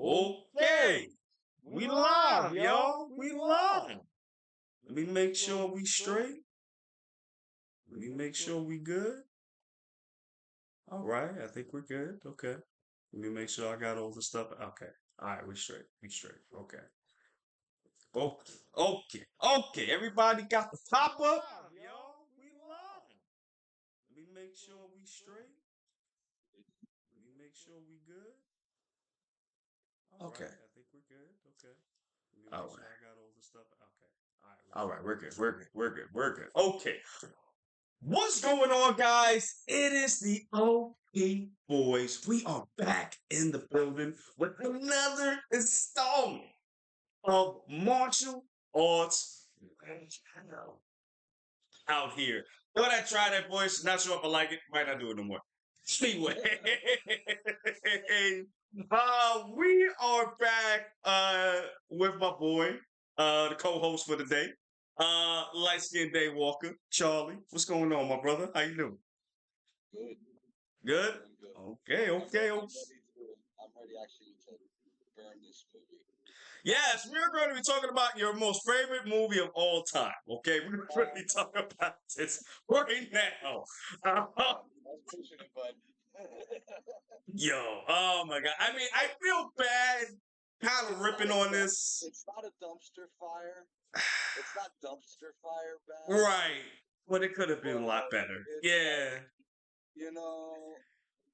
Okay. We live, y'all. We live. Let me make sure we straight. Let me make sure we good. All right. I think we're good. Okay. Let me make sure I got all the stuff. Okay. All right. We straight. We straight. Okay. Okay. Okay. Okay. Everybody got the pop up? Y'all. We live. Let me make sure we straight. Let me make sure we good. Okay. I think we're good. Okay. Let me make sure I got all the stuff. Okay. All right. We're good. We're good. We're good. We're good. Okay. What's going on, guys? It is the OP Boys. We are back in the building with another installment of martial arts out here. Thought I'd try that voice. Not sure if I like it. Might not do it no more. Anyway, we are back with my boy, the co-host for the day, light-skinned Day Walker, Charlie. What's going on, my brother? How you doing? Good. Good? Okay. I'm ready actually to burn this movie. Yes, we're going to be talking about your most favorite movie of all time. Okay, we're going to be talking about this right now. I was pushing it, bud. Yo, oh my God. I mean, I feel bad kind of ripping on this. It's not a dumpster fire. It's not dumpster fire bad. Right. But it could have been a lot better. Yeah. You know,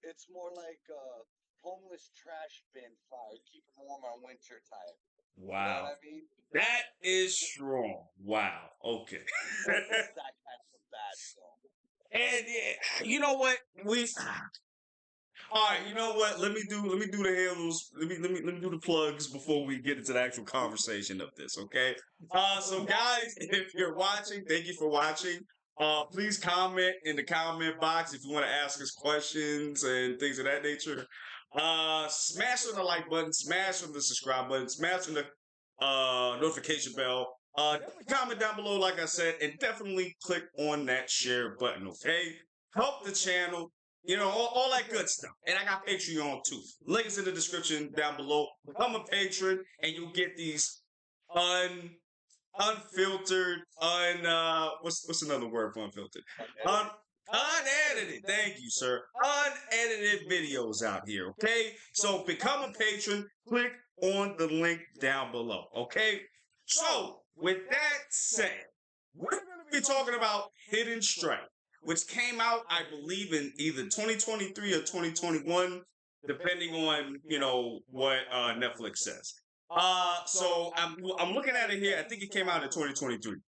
it's more like a homeless trash bin fire. Keep it warm on winter time. Wow. You know what I mean? That is strong. Wow. Okay. That kind of a bad film. And you know what? All right, you know what? Let me do the handles. Let me do the plugs before we get into the actual conversation of this, okay? So guys, if you're watching, thank you for watching. Please comment in the comment box if you want to ask us questions and things of that nature. Smash on the like button, smash on the subscribe button, smash on the notification bell. Comment down below, like I said, and definitely click on that share button, okay? Help the channel. You know, all that good stuff. And I got Patreon too. Link is in the description down below. Become a patron and you'll get these unfiltered, what's another word for unfiltered? Unedited. Thank you, sir. Unedited videos out here, okay? So become a patron. Click on the link down below, okay? So, with that said, we're going to be talking about Hidden Strike, which came out, I believe, in either 2023 or 2021, depending on, you know, what Netflix says. So I'm looking at it here. I think it came out in 2023.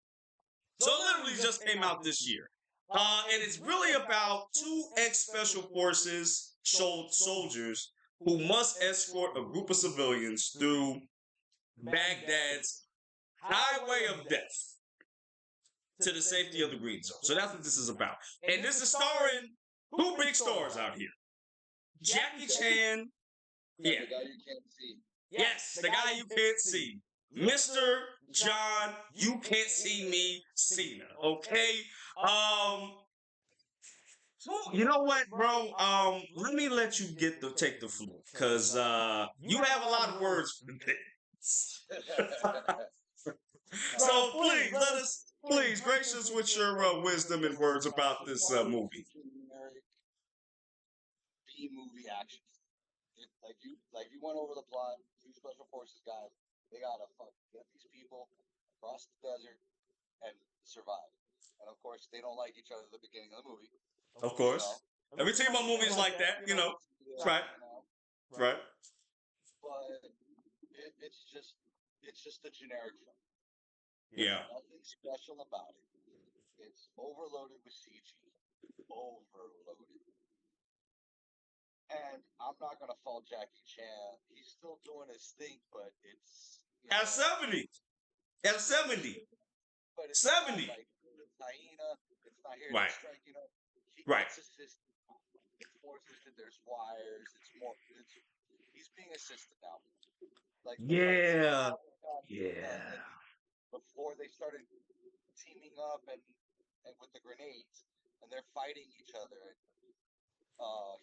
So it literally just came out this year. And it's really about two ex-special forces soldiers who must escort a group of civilians through Baghdad's highway of death to the safety of the green zone. So that's what this is about. And this is starring two big stars out here. Jackie Chan. Yeah. The guy you can't see. Yes, the guy you can't see. Mr. John, you can't see me, CENA. Okay? You know what, bro? Let me let you take the floor. Cause you have a lot of words for this. So please grace us with your wisdom and words about this movie. B-movie action. Like you went over the plot. Two special forces guys. They gotta get these people across the desert and survive. And of course, they don't like each other at the beginning of the movie. Of course, you know? Every team of movies like that, you know. Right. Right. But it's just a generic film. Yeah. There's nothing special about it. It's overloaded with CG. Overloaded. And I'm not gonna fault Jackie Chan. He's still doing his thing, but it's at 70. At 70. But it's 70. Not like hyena. It's not here right. to strike. You know. Right. It's assisted. It's more assisted. There's wires. He's being assisted now. Like yeah. Before they started teaming up and with the grenades, and they're fighting each other. And,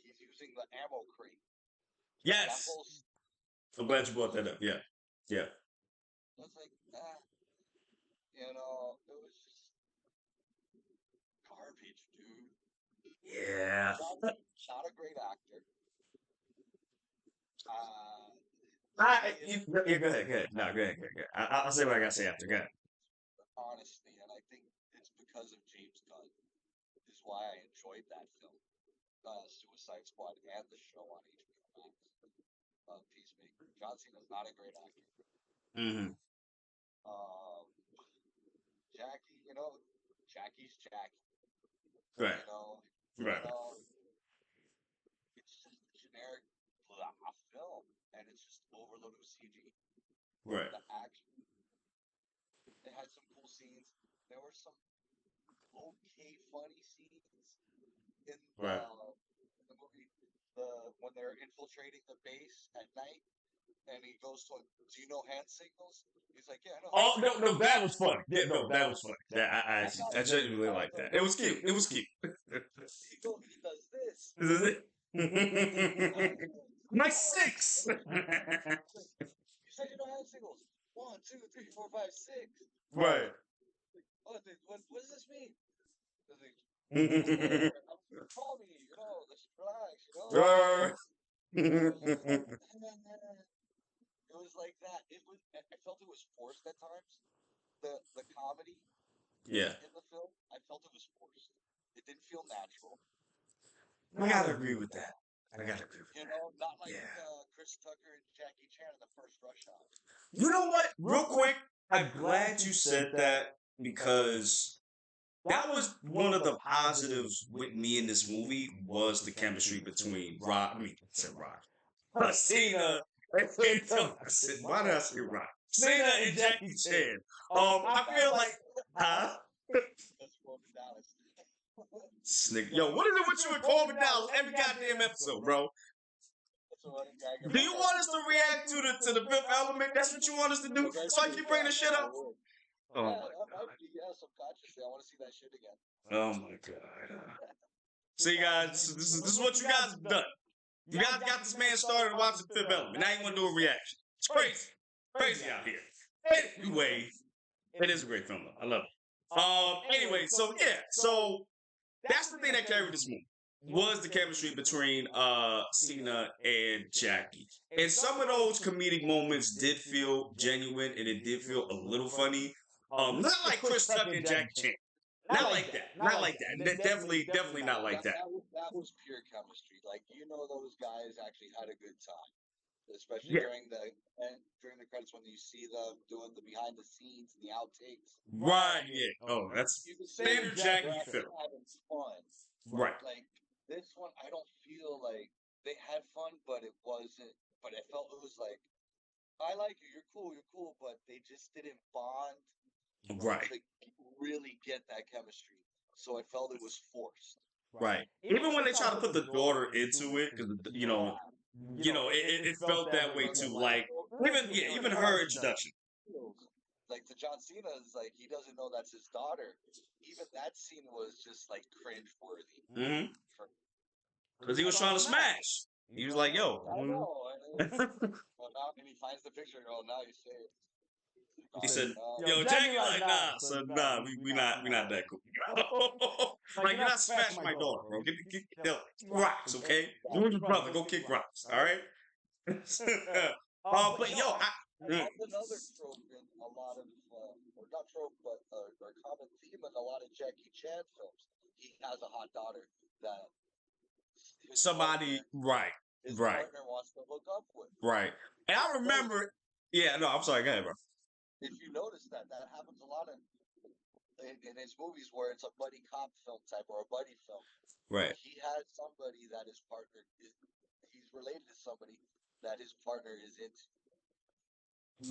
he's using the ammo crate. Yes. I'm glad you brought that up. Yeah. Yeah. It's like, you know, it was just garbage, dude. Yeah. Not a great actor. Yeah, go ahead, go ahead. No, go ahead, go ahead. Go ahead. I'll say what I gotta say after. Go ahead. Honestly, and I think it's because of James Gunn is why I enjoyed that film, Suicide Squad, and the show on HBO Max, Peacemaker. John Cena's not a great actor. Mm-hmm. Um, Jackie, you know, Jackie's Jackie. Right. You know, Right. it's just a generic blah film, and it's just overloaded with CG. Right. The action, it had some cool scenes. There were some okay funny scenes in Right. the movie. When they're infiltrating the base at night, and he goes to him, "Do you know hand signals?" He's like, "Yeah, I know." Oh no, that was funny. Yeah, no, that was funny. That I genuinely like that. It was cute. It was cute. He does this. This is it. My 6. You said you know hand signals. 1, 2, 3, 4, 5, 6. Right. What does this mean? Like, call me, you know, let's relax, you know. Right. It was like that. I felt it was forced at times. The comedy Yeah. in the film, I felt it was forced. It didn't feel natural. I gotta agree with that. I gotta agree with You that. know, not like Chris Tucker and Jackie Chan in the first Rush Hour. You know what? Real quick, I'm glad you said that because that was one of the positives with me in this movie was the chemistry between CENA and why did I say Rock? CENA and Jackie Chan. I feel like, huh? Yo, what is it with you and Corbin Dallas every goddamn episode, bro? Do you want us to react to the Fifth Element? That's what you want us to do? So I keep bringing this shit up? Oh my god. Yeah, subconsciously, I want to see that shit again. Oh my god. See, guys, this is what you guys have done. You guys got this man started watching Fifth Element. Now you want to do a reaction. It's crazy. Crazy out here. Anyway, it is a great film, though. I love it. Anyway, so yeah. So that's the thing that carried this movie. Was the chemistry between CENA and Jackie. And some of those comedic moments did feel genuine and it did feel a little funny. Not like Chris Tucker and Jackie Chan. Not like that. Not like that. Definitely not like that. That was pure chemistry. Like, you know, those guys actually had a good time, especially during the credits when you see them doing the behind the scenes and the outtakes. Right. Yeah. Oh, that's standard Jackie film. Having fun. Right. Like this one, I don't feel like they had fun, but it wasn't. But I felt it was like, I like you, you're cool, but they just didn't bond. Right. To really get that chemistry. So I felt it was forced. Right. Even when they try to put the daughter into it, because you know, it felt that way too. Like even her introduction. Like the John Cena is like he doesn't know that's his daughter. Even that scene was just like cringe worthy. Mm-hmm. Because he was trying to smash. He was like, "Yo." I know. Well, now and he finds the picture. Oh, now you say it. He said, "Yo, Jackie, like, nah, son, nah, we not that cool. Like, you're not smashing my daughter, bro. Get rocks, okay? You and your brother go kick rocks, all right?" But yo, that's another trope in a lot of, or not trope, but or common theme in a lot of Jackie Chan films. He has a hot daughter that somebody, his partner wants to hook up with. Right. And I remember, I'm sorry, go ahead, bro. If you notice that happens a lot in his movies where it's a buddy cop film type or a buddy film. Right. He has somebody that his partner he's related to somebody that his partner is into.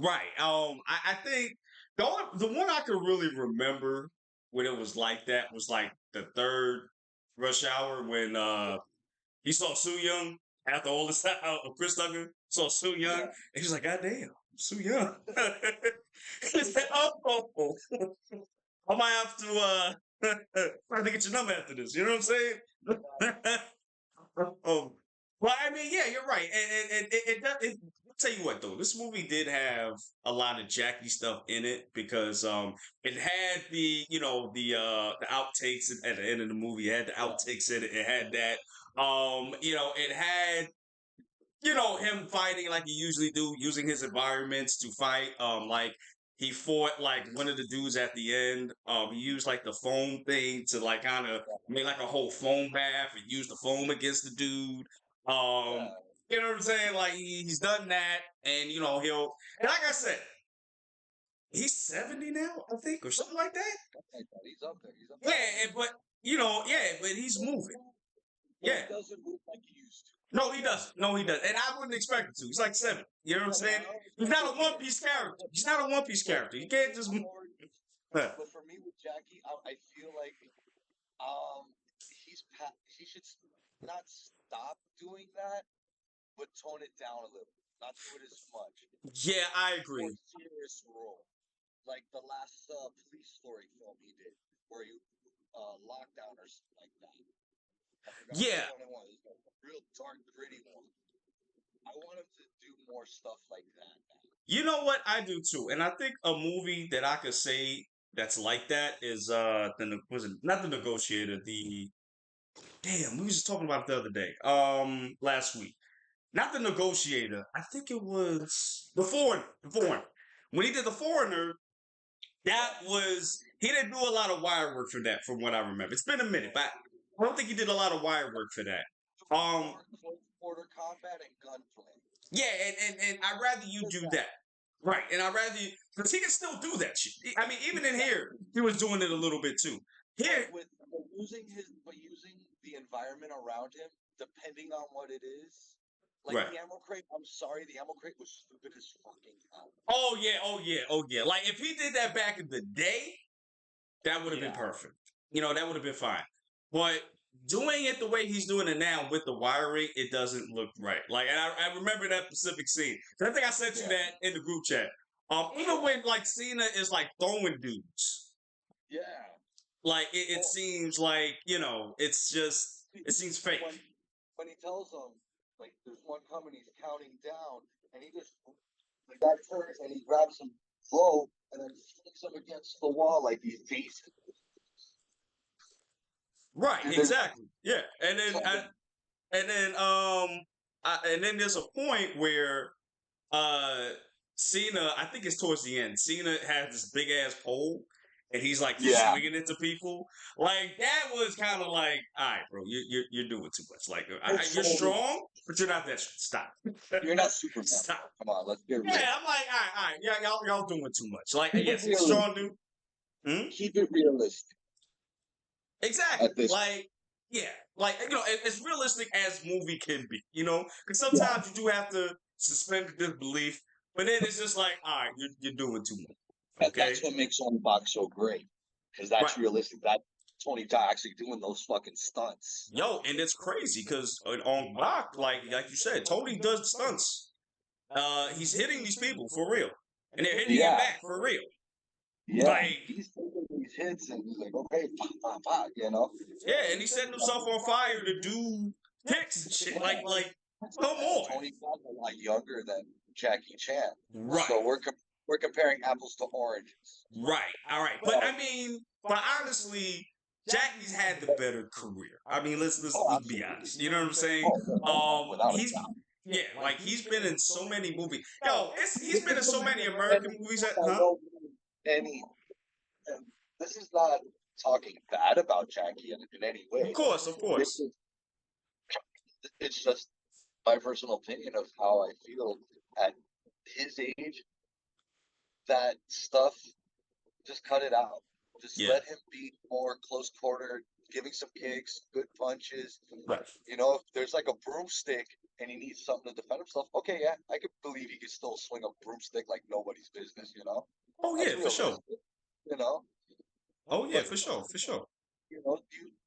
Right. I think the one I could really remember when it was like that was like the third Rush Hour when he saw Soo Young after all this time of Chris Tucker saw Soo Young and he was like, "God damn, Soo Young." He said, "Oh, I might have to get your number after this." You know what I'm saying? Well, I mean, yeah, you're right, and it tell you what though, this movie did have a lot of Jackie stuff in it because it had the outtakes at the end of the movie. It had the outtakes in it. It had that it had him fighting like he usually do, using his environments to fight. Like he fought like one of the dudes at the end. He used like the foam thing to like kind of make like a whole foam bath and use the foam against the dude. Um, you know what I'm saying? Like he's done that, and and like I said, he's 70 now, I think, or something like that. He's up there. He's up Yeah, there. but he's moving. But Yeah. he doesn't move like he used to. No, he doesn't. No, he doesn't. And I wouldn't expect him to. He's like 7. You know what I'm saying? He's not a One Piece character. He's not a One Piece character. You can't just. But for me with Jackie, I feel like he should not stop doing that, but tone it down a little. Not do it as much. Yeah, I More agree. serious role, like the last police story film he did, where he lockdown or something like that. I forgot Yeah. which one it was. A real dark, gritty one. I want him to do more stuff like that now. You know what? I do too. And I think a movie that I could say that's like that is was it not The Negotiator, the damn, we was just talking about it the other day. Last week. Not The Negotiator. I think it was The Foreigner. The Foreigner. When he did The Foreigner, he didn't do a lot of wire work for that, from what I remember. It's been a minute, but I don't think he did a lot of wire work for that. More close quarter combat and gunplay. Yeah, and I'd rather you do that. Right, and I'd rather you, because he can still do that shit. I mean, even in here, he was doing it a little bit too. Here, but using the environment around him, depending on what it is. Like right. The ammo crate, I'm sorry, the ammo crate was stupid as fucking hell. Oh yeah. Like if he did that back in the day, that would have been perfect. That would have been fine. But doing it the way he's doing it now with the wiring, it doesn't look right. Like, and I remember that specific scene. I think I sent you that in the group chat. Even when like CENA is like throwing dudes. Yeah. Like it seems like it seems fake. When he tells them like there's one coming, he's counting down, and the guy turns and he grabs some blow and then sticks him against the wall like he's Jason. Right, exactly. Yeah, and then there's a point where CENA, I think it's towards the end. CENA has this big ass pole, and he's like swinging it to people. Like that was kind of like, all right, bro, you're doing too much. Like you're strong, but you're not that. Stop. You're not Superman. Stop. Come on, let's get real. Yeah, I'm like, all right, yeah, y'all doing too much. Like, yes, he's strong, dude. Keep it realistic. Exactly. Like, yeah, like as realistic as movie can be. Because sometimes you do have to suspend disbelief. But then it's just like, all right, you're doing too much. Okay? That's what makes Ong Bak so great. Because that's realistic. That Tony Jaa actually doing those fucking stunts. Yo, and it's crazy because on Bak, like you said, Tony does stunts. He's hitting these people for real. And they're hitting him back for real. Yeah, like, he's taking these hits and he's like, okay, pop, pop, Yeah, and he's setting himself on fire to do kicks and shit. Like, come on. Tony Jaa's a lot younger than Jackie Chan. Right. So we're comparing apples to oranges. Right. All right. But I mean, but honestly, Jackie's had the better career. I mean, let's be honest. You know what I'm saying? He's been in so many movies. Yo, he's been in so many American movies. And this is not talking bad about Jackie in any way. Of course. It's just my personal opinion of how I feel at his age. That stuff, just cut it out. Just let him be more close quarter, giving some kicks, good punches. Right. If there's like a broomstick and he needs something to defend himself, okay, yeah, I could believe he could still swing a broomstick like nobody's business, Oh, yeah, for sure. Oh, yeah, for sure.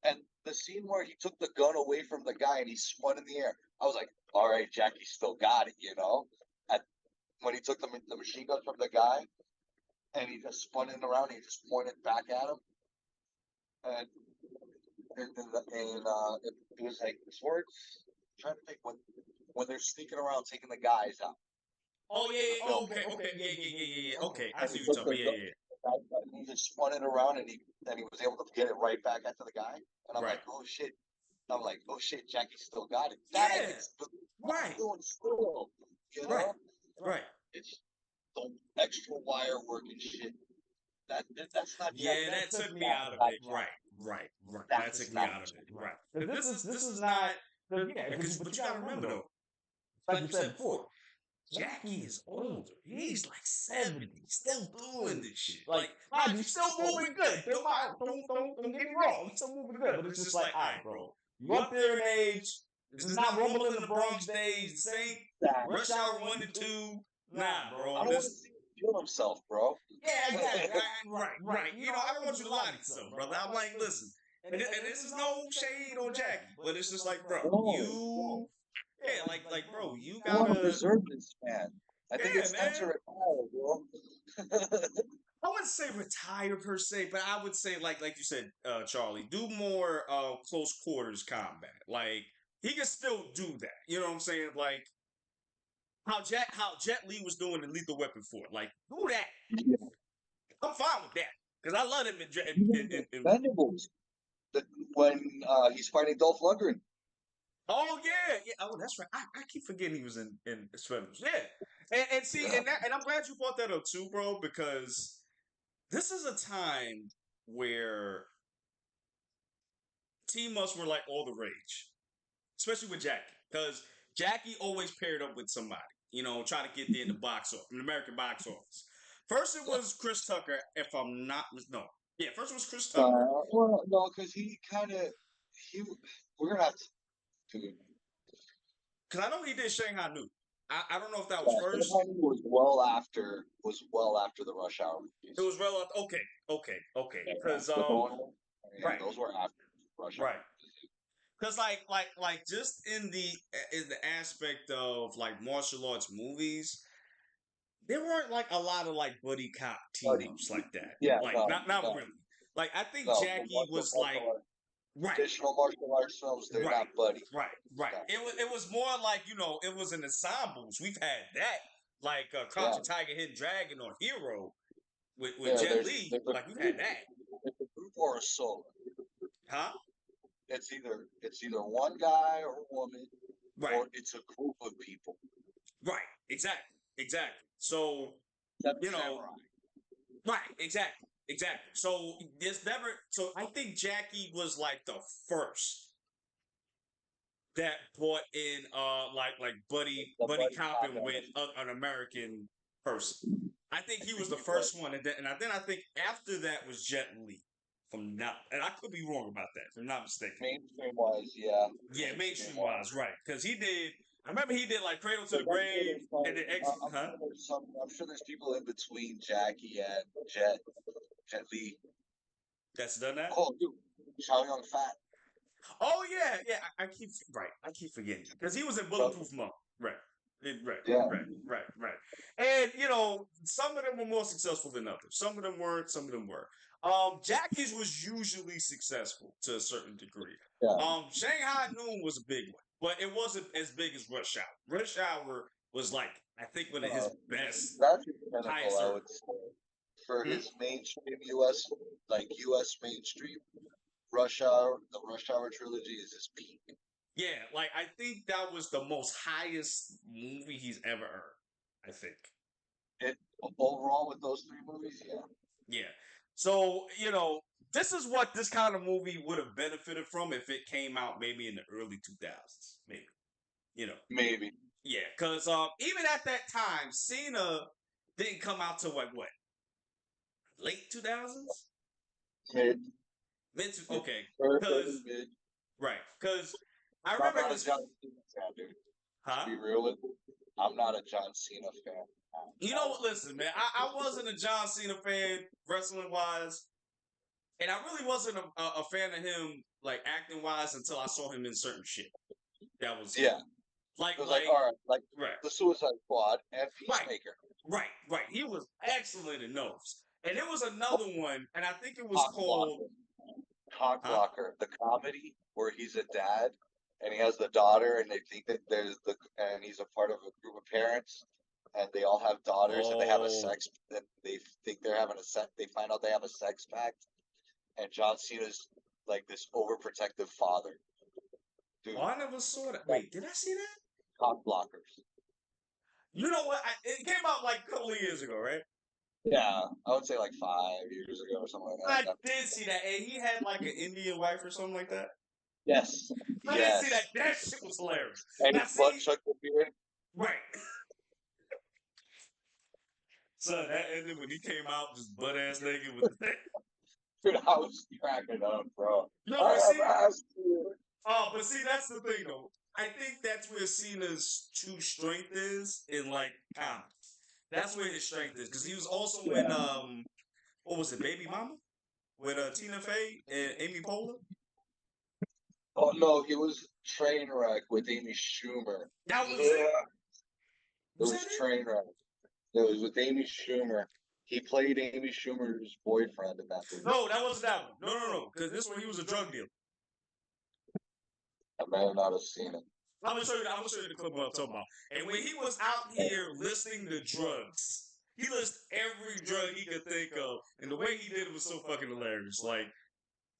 And the scene where he took the gun away from the guy and he spun in the air, I was like, all right, Jackie still got it, when he took the machine gun from the guy and he just spun it around and he just pointed back at him. And it was like swords. I'm trying to think when they're sneaking around taking the guys out. Oh yeah, yeah, film. okay, yeah. Okay, I And see he what took you're talking the about. Yeah. and he just spun it around, and he was able to get it right back at the guy. And I'm Right. like, oh shit. I'm like, oh shit, Jackie still got it. Yeah. That I can still Right. doing still. You Right. know? Right. It's the extra wire work and shit. That's not Yeah, Jackie. that took me out of it. Right. That That's took me not out of it. Right. 'Cause this is not. Because but you gotta remember though, like you said before, Jackie is older. He's like 70, still doing this shit. Like, mind you, still moving good. Don't get me wrong. He's still moving good. But it's just like, all right, bro. You up there in age. This is not Rumble in the Bronx days. This ain't Rush Hour 1 and 2. Nah, bro. I don't want to see him kill himself, bro. Yeah, exactly. Right. You know, I don't want you to lie to yourself, brother. I'm like, listen. And this is no shade on Jackie. But it's just like, bro, you. Yeah, like, bro, you I want to gotta. preserve this man. I think Yeah, it's time to man. retire, bro. I wouldn't say retire per se, but I would say like you said, Charlie, do more close quarters combat. Like he can still do that. You know what I'm saying? Like how Jet Li was doing in Lethal Weapon 4. Like do that. Yeah. I'm fine with that because I love him Even Expendables. When he's fighting Dolph Lundgren. Oh yeah. Oh, that's right. I keep forgetting he was in Expendables. Yeah, and see, Yeah. and I'm glad you brought that up too, bro, because this is a time where team ups were like all the rage, especially with Jackie, because Jackie always paired up with somebody, you know, trying to get there in the box office, in the American box office. First, it was Chris Tucker, if I'm not no, yeah, first it was Chris Tucker. Well, no, because we're gonna have to. Because I know he did Shanghai New. I don't know if that was first. Shanghai was well after the Rush Hour movies. It was relative. Okay. Because right, those were after Rush Hour. right. Because like just in the aspect of like martial arts movies, there weren't like a lot of like buddy cop team ups like that. Yeah, Like not really. Like I think Jackie was like right. Traditional martial arts films, they're not buddy. Right. It was more like, you know, it was in ensembles. We've had that. Like Contra Tiger Hidden Dragon or Hero with Jet Li. Like we've had that. It's a group or a solo. Huh? It's either one guy or a woman, or it's a group of people. Right. Exactly. So you know, samurai. right, exactly. So there's never. So I think Jackie was like the first that brought in like buddy copping with an American person. I think he was the first one, and then I think after that was Jet Li. From now, and I could be wrong about that. If I'm not mistaken. Mainstream wise, yeah. Yeah, mainstream wise, right? Because he did. I remember he did like Cradle to the Grave and then I'm sure there's people in between Jackie and Jet Li. That's done that. Oh, dude, Chow Yun Fat. Oh yeah. I keep forgetting because he was in Bulletproof Monk, right. Right. And you know, some of them were more successful than others. Some of them weren't. Some of them were. Jackie's was usually successful to a certain degree. Yeah. Shanghai Noon was a big one, but it wasn't as big as Rush Hour. Rush Hour was like I think one of his best. That's pinnacle, I would say, for his mainstream U.S. mainstream. The Rush Hour trilogy is his peak. Yeah, like I think that was the most highest movie he's ever earned. I think. Overall with those three movies, yeah. Yeah. So, you know, this is what this kind of movie would have benefited from if it came out maybe in the early 2000s. Maybe. You know. Maybe. Yeah, because even at that time, CENA didn't come out till what? Late 2000s? Mid. Okay. Mid. Right. Because I remember I'm not a John Cena fan, dude. To be real with you, I'm not a John Cena fan. You know what? Listen, man. I wasn't a John Cena fan, wrestling wise, and I really wasn't a fan of him, like acting wise, until I saw him in certain shit. That was Like all right, the Suicide Squad and Peacemaker. Right. He was excellent in those, and there was another one, and I think it was called Cockblocker, the comedy where he's a dad and he has the daughter, and they think that and he's a part of a group of parents. and they all have daughters, and they have a sex. And they think they're having a sex. They find out they have a sex pact, and John Cena's like this overprotective father. Dude, I never saw that. Wait, did I see that? cock blockers. You know what? It came out like a couple of years ago, right? Yeah, I would say like 5 years ago or something like that. I did see that, and he had like an Indian wife or something like that. Yes. I didn't see that. That shit was hilarious. And Now, his butt chuck the beard. right. So that ended when he came out just butt ass naked with the thing. Dude, I was cracking up, bro. No, I but see, have asked you. but see, that's the thing though. I think that's where Cena's true strength is in like comedy. That's where his strength is because he was also in what was it, Baby Mama, with Tina Fey and Amy Poehler. Oh no, he was Trainwreck with Amy Schumer. That was it. it. It was Trainwreck. It was with Amy Schumer. He played Amy Schumer's boyfriend in that movie. No, that wasn't that one. No. Because this one he was a drug dealer. I may not have seen it. I'm gonna show you the clip what I'm talking about. And when he was out here listing the drugs, he listed every drug he could think of, and the way he did it was so fucking hilarious. Like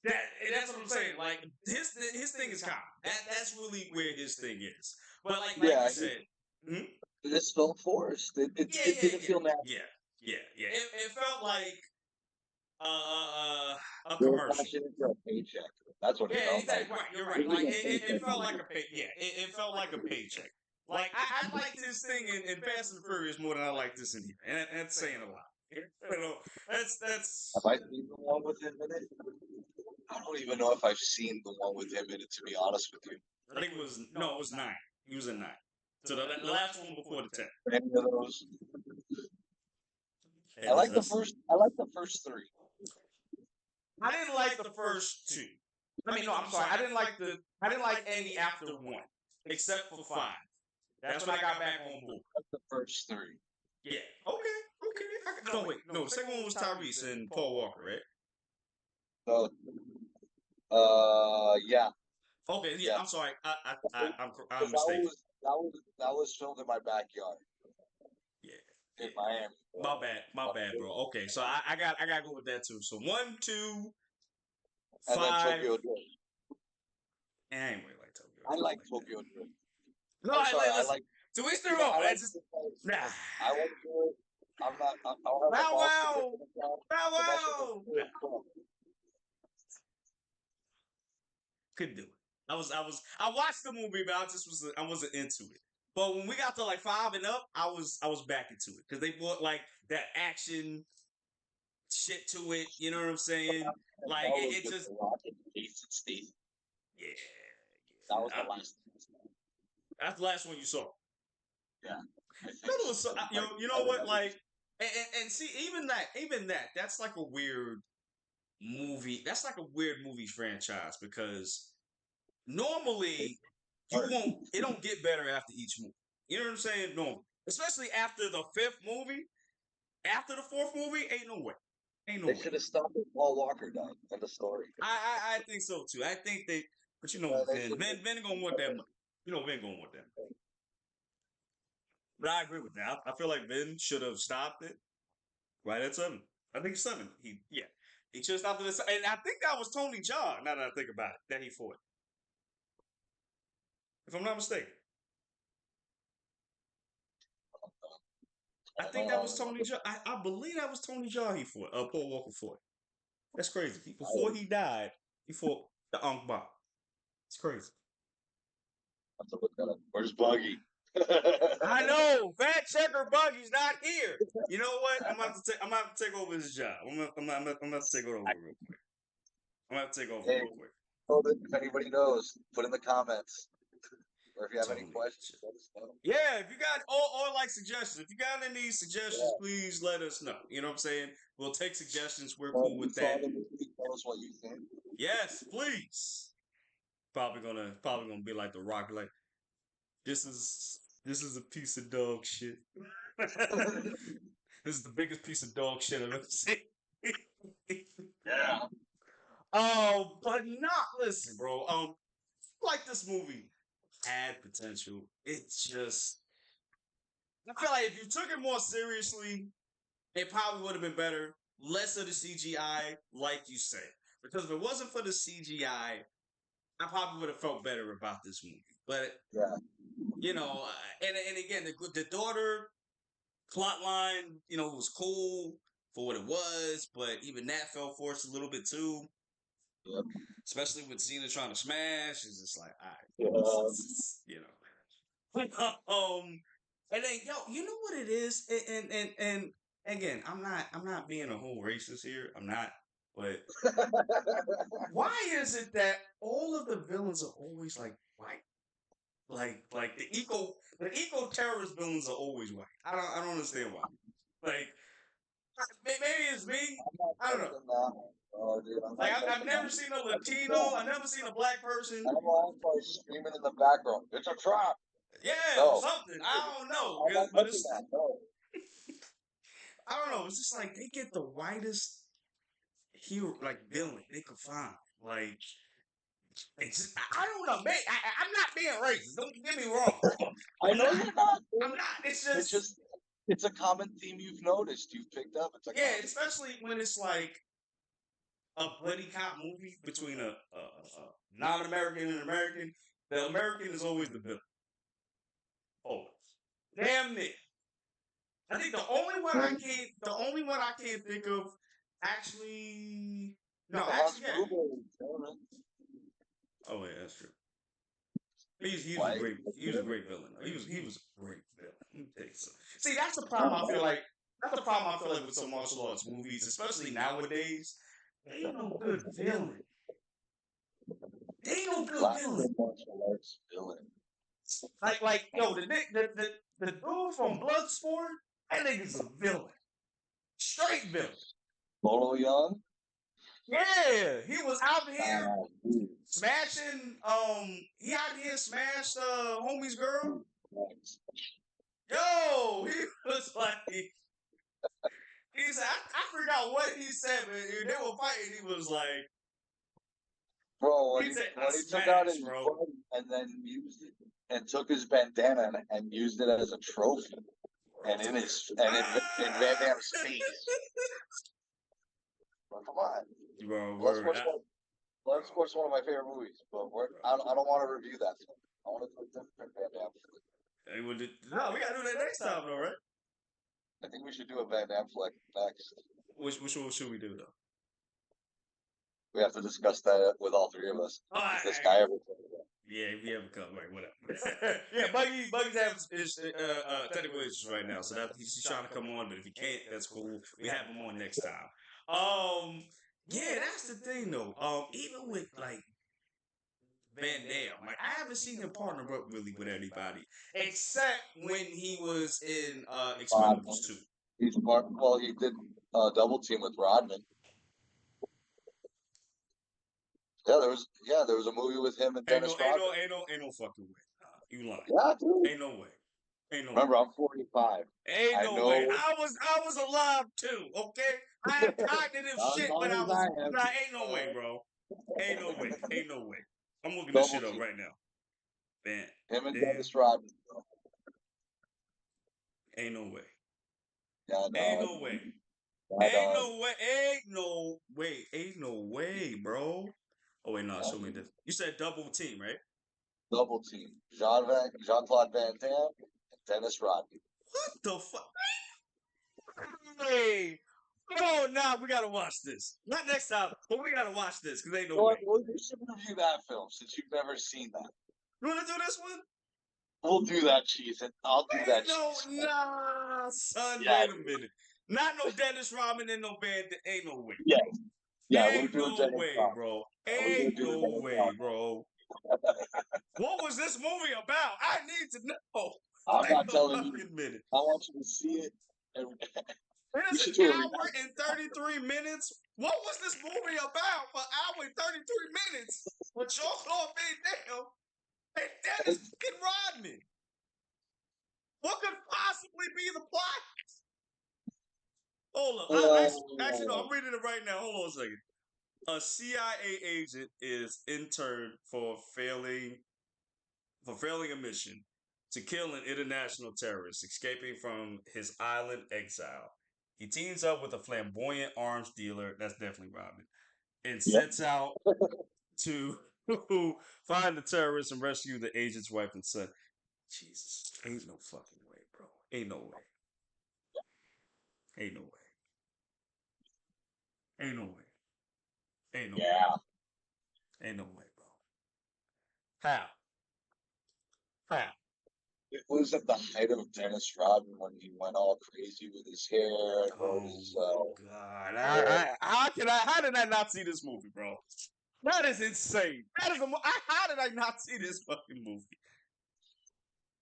that. And that's what I'm saying. Like his thing is comedy. That's really where his thing is. But like you said. This felt forced. It didn't feel natural. Yeah. It felt like a commercial. A paycheck. That's what it felt exactly. like. Right, you're right. Like it felt like a pay. Yeah, it felt like a paycheck. Like I liked this thing in Fast and Furious more than I like this in here, and that's saying a lot. You know, that's. Have I seen the one with him in it? I don't even know if I've seen the one with him in it. To be honest with you, I think it was 9. He was in 9. So the last one before the 10. Any of those? I like the first. I like the first 3. I didn't like the first 2. I mean, no, I'm sorry. I didn't like any after 1, except for 5. That's when I got back on board. The first 3. Yeah. Okay. No, wait. No, the second one was Tyrese and Paul Walker, right? Yeah. Okay. Yeah. I'm sorry. I'm mistaken. That was filmed in my backyard. Yeah. In Miami. My bad, bro. Okay, so I got to go with that too. So 1, 2, 5. And then Tokyo Drift. I ain't really like Tokyo. I like Tokyo Drift. No, I like. To each their own. Nah. I won't do it. I'm not. Wow. Couldn't do it. I watched the movie, but I wasn't into it. But when we got to like 5 and up, I was back into it because they brought like that action shit to it. You know what I'm saying? Like it just. Yeah. That was the last. That's the last one you saw. Yeah. You know what? Like, and see, even that's like a weird movie. That's like a weird movie franchise because normally it don't get better after each movie. You know what I'm saying? No, especially after the 5th movie, after the 4th movie, ain't no way. They should have stopped at Paul Walker died in the story. I think so too. I think but you know, Vin gonna want that money. You know, Vin gonna want that money. But I agree with that. I feel like Vin should have stopped it right at 7. I think 7. He should have stopped it at 7. And I think that was Tony Jaa, now that I think about it, that he fought. If I'm not mistaken. I think that was Tony Jaa. I believe that was Tony Jaa he fought. Paul Walker fought. That's crazy. Before he died, he fought the Unk Bop. It's crazy. Where's Buggy? I know. Fact checker Buggy's not here. You know what? I'm about to take over his job. I'm about to take it over real quick. I'm about to take over real quick. If anybody knows, put in the comments. Or if you have any questions, let us know. Yeah, if you got or like suggestions. If you got any suggestions, please let us know. You know what I'm saying? We'll take suggestions. We're cool with that. Tell us what you think. Yes, please. Probably gonna be like The Rock, like this is a piece of dog shit. This is the biggest piece of dog shit I've ever seen. Yeah. But not listen, bro. Like this movie had potential. It just I feel like if you took it more seriously, it probably would have been better. Less of the CGI, like you said. Because if it wasn't for the CGI, I probably would have felt better about this movie. But Yeah. and again, the daughter plot line, was cool for what it was, but even that fell forced a little bit too. Yep. Especially with CENA trying to smash, it's just like, all Yeah. and then you know what it is, and again, I'm not being a whole racist here. I'm not, but why is it that all of the villains are always like white? Like the eco terrorist villains are always white. I don't understand why. Like maybe it's me. I'm not I don't know. touching that. Oh, dude, I'm Like not I've touching never that. seen a Latino. I've never seen a black person. I'm always screaming in the background. It's a trap. Yeah, or No, something. I don't know. I'm not But touching it's that. No. I don't know. It's just like they get the whitest hero, like villain they could find. Like it's just, I don't know. I'm not being racist. Don't get me wrong. I I'm know not. you're not. I'm Dude. not. It's It's just just, it's a common theme you've noticed. You've picked up. It's a yeah. common. Especially when it's like a buddy cop movie between a non-American and an American. The American is always the villain. Always. Damn near. I think the only one I can't think of, actually, no, The actually, House yeah. Blueberry. Oh yeah, that's true. He was a White. great villain. He was a great villain. Let me tell you something. See, that's the problem. I feel like with some martial arts movies, especially nowadays. They ain't no good villain. They ain't no good villain. Classical martial arts villain. Like yo, the dude from Bloodsport, that nigga's a villain. Straight villain. Bolo Young. Yeah, he was out here Dude. smashing. He out here smashed homie's girl. Yo, he was like, he said, I forgot what he said, but they were fighting. He was like, Bro, when he he, said, I when he took out smashed, his bro. gun and then used it and took his bandana and used it as a trophy and in Van Damme's face. Bro, come on. Bro, Bloodsport's one of my favorite movies, but I don't want to review that film. I want to do a different Van Damme flick. No, we gotta do that next time, though, right? I think we should do a Van Damme flick next. Which one should we do though? We have to discuss that with all three of us. All right, This guy ever. yeah, we haven't come, right? Whatever. Yeah, Buggy's having his technical issues right now, so that he's trying to come on, but if he can't, that's cool. We have him on next time. Yeah, that's the thing though. Even with like Van Damme, like I haven't seen him partner up really with anybody except when he was in Expendables 2. He did double team with Rodman. There was a movie with him and Dennis Rodman. Ain't no fucking way. You lying? Yeah, dude. Ain't no way. Remember, I'm 45. Ain't no way. I was alive too. Okay, I had cognitive shit when I was. Nah, ain't no way, bro. Ain't no way. Ain't no way. I'm looking this shit up right now. Man, him and Dennis Rodman. Ain't no way. Yeah, ain't no way. Ain't no way. Ain't no way. Ain't no way, bro. Oh wait, no, show me this. You said double team, right? Double team. Jean-Claude Van Damme and Dennis Rodman. What the fuck? Hey, oh, now we gotta watch this. Not next time, but we gotta watch this because ain't no way. Well, you should review that film since you've never seen that. You wanna do this one? We'll do that, cheese, and I'll do that. Nah, son. Yeah, Wait a minute. Not no Dennis Rodman and no band. Ain't no way. Yeah, Ain't no way, bro. Ain't no way, bro. What was this movie about? I need to know. I'm not telling you. Minute. I want you to see it. It is an hour and 33 minutes. What was this movie about for an hour and 33 minutes? With Jean-Claude Van Damme and Dennis fucking Rodman. What could possibly be the plot? Hold up. Actually, no, I'm reading it right now. Hold on a second. A CIA agent is interned for failing a mission. to kill an international terrorist escaping from his island exile. He teams up with a flamboyant arms dealer, that's definitely Robin, and sets out to find the terrorist and rescue the agent's wife and son. Jesus, ain't no fucking way, bro. Ain't no way. Ain't no way. Ain't no way. Ain't no way. Yeah. Ain't no way, bro. How? How? It was at the height of Dennis Rodman when he went all crazy with his hair and Oh his God! hair. How did I not see this movie, bro? That is insane. That is how did I not see this fucking movie?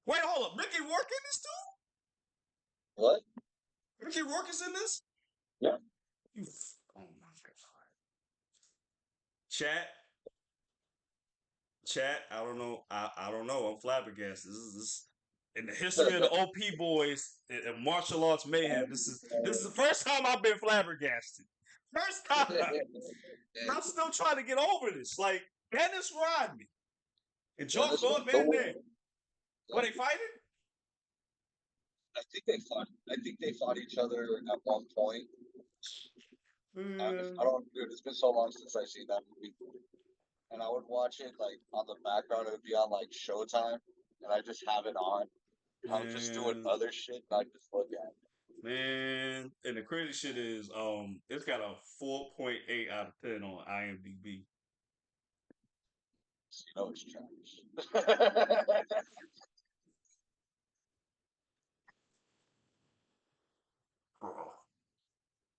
Wait, hold up. Mickey Rourke in this too? What? Mickey Rourke is in this? Yeah. You. Oh my God. Chat. I don't know. I don't know. I'm flabbergasted. This in the history of the OP boys and martial arts mayhem. This is the first time I've been flabbergasted. First time. I'm still trying to get over this. Like Dennis Rodman and Jean Claude Van Damme. Were they fighting? I think they fought each other at one point. I don't, dude. It's been so long since I've seen that movie, and I would watch it like on the background. It would be on like Showtime, and I just have it on. I was just doing other shit, and I just look at it. Man, and the crazy shit is, it's got a 4.8 out of 10 on IMDb. So you know it's trash.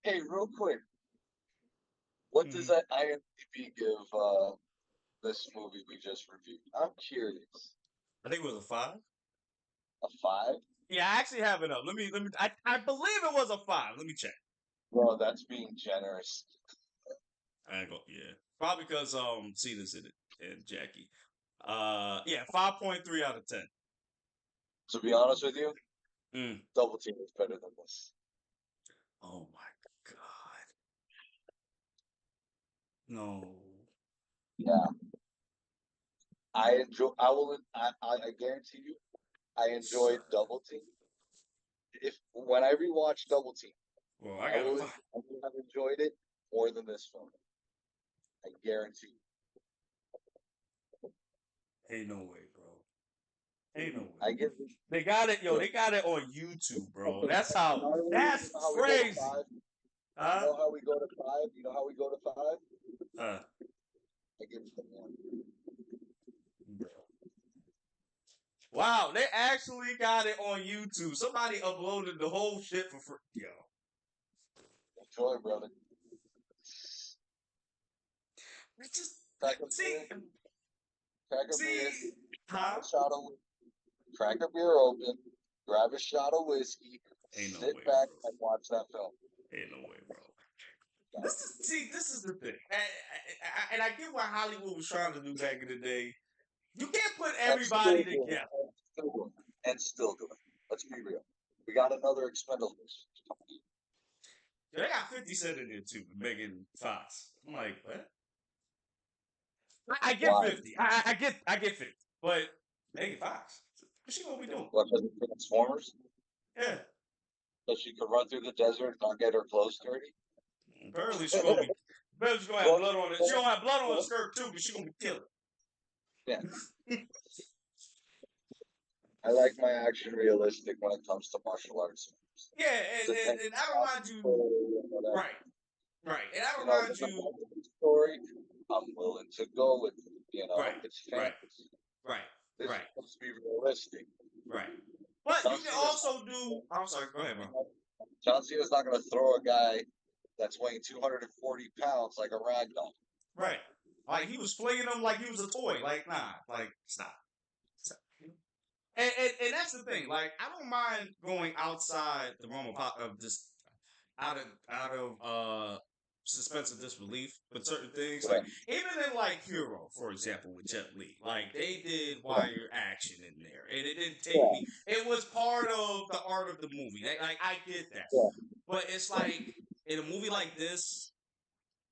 Hey, real quick, what does that IMDb give this movie we just reviewed? I'm curious. I think it was a 5. A 5? Yeah, I actually have it up. I believe it was a 5. Let me check. Well, that's being generous. I go, yeah. Probably because CENA's in it and Jackie. Yeah, 5.3 out of 10. To be honest with you, Mm. Double Team is better than this. Oh my God. No. Yeah. I guarantee you, I enjoyed Double Team. When I rewatch Double Team, Well, I will have enjoyed it more than this film. I guarantee you. Ain't no way, bro. Ain't no way. I give They got it, yo. They got it on YouTube, bro. That's how. That's crazy. You know how we go to 5? You know how we go to 5? I give it the 1. Wow, they actually got it on YouTube. Somebody uploaded the whole shit for free. Yo. Enjoy, brother. Just Crack a beer. Crack a beer open. Grab a shot of whiskey. Sit back and watch that film. Ain't no way, bro. This is the thing. And I get what Hollywood was trying to do back in the day. You can't put everybody together. And still do it. Let's be real. We got another Expendables. They got 50 Cent in there too, Megan Fox. I'm like, what? I get 50. I get 50. But Megan Fox, what's she gonna be doing? What, Transformers? Yeah. So she could run through the desert and not get her clothes dirty? Apparently she's gonna have blood on it. She gonna have blood on her skirt too, but she's gonna be killed. Yeah. I like my action realistic when it comes to martial arts. Yeah, and I don't mind you. Right. And I don't mind you. Story, I'm willing to go with it. You know, it's fantasy. Right. This is supposed to be realistic. Right. But you can also do. I'm sorry. Go ahead, bro. John Cena's not going to throw a guy that's weighing 240 pounds like a rag doll. Right. Like he was flinging him like he was a toy. Like, nah. Like, stop. And that's the thing. Like, I don't mind going outside the realm of just out of suspense of disbelief with certain things. Like even in like Hero, for example, with Jet Li, like they did wire action in there, and it didn't take me. It was part of the art of the movie. Like I get that, but it's like in a movie like this,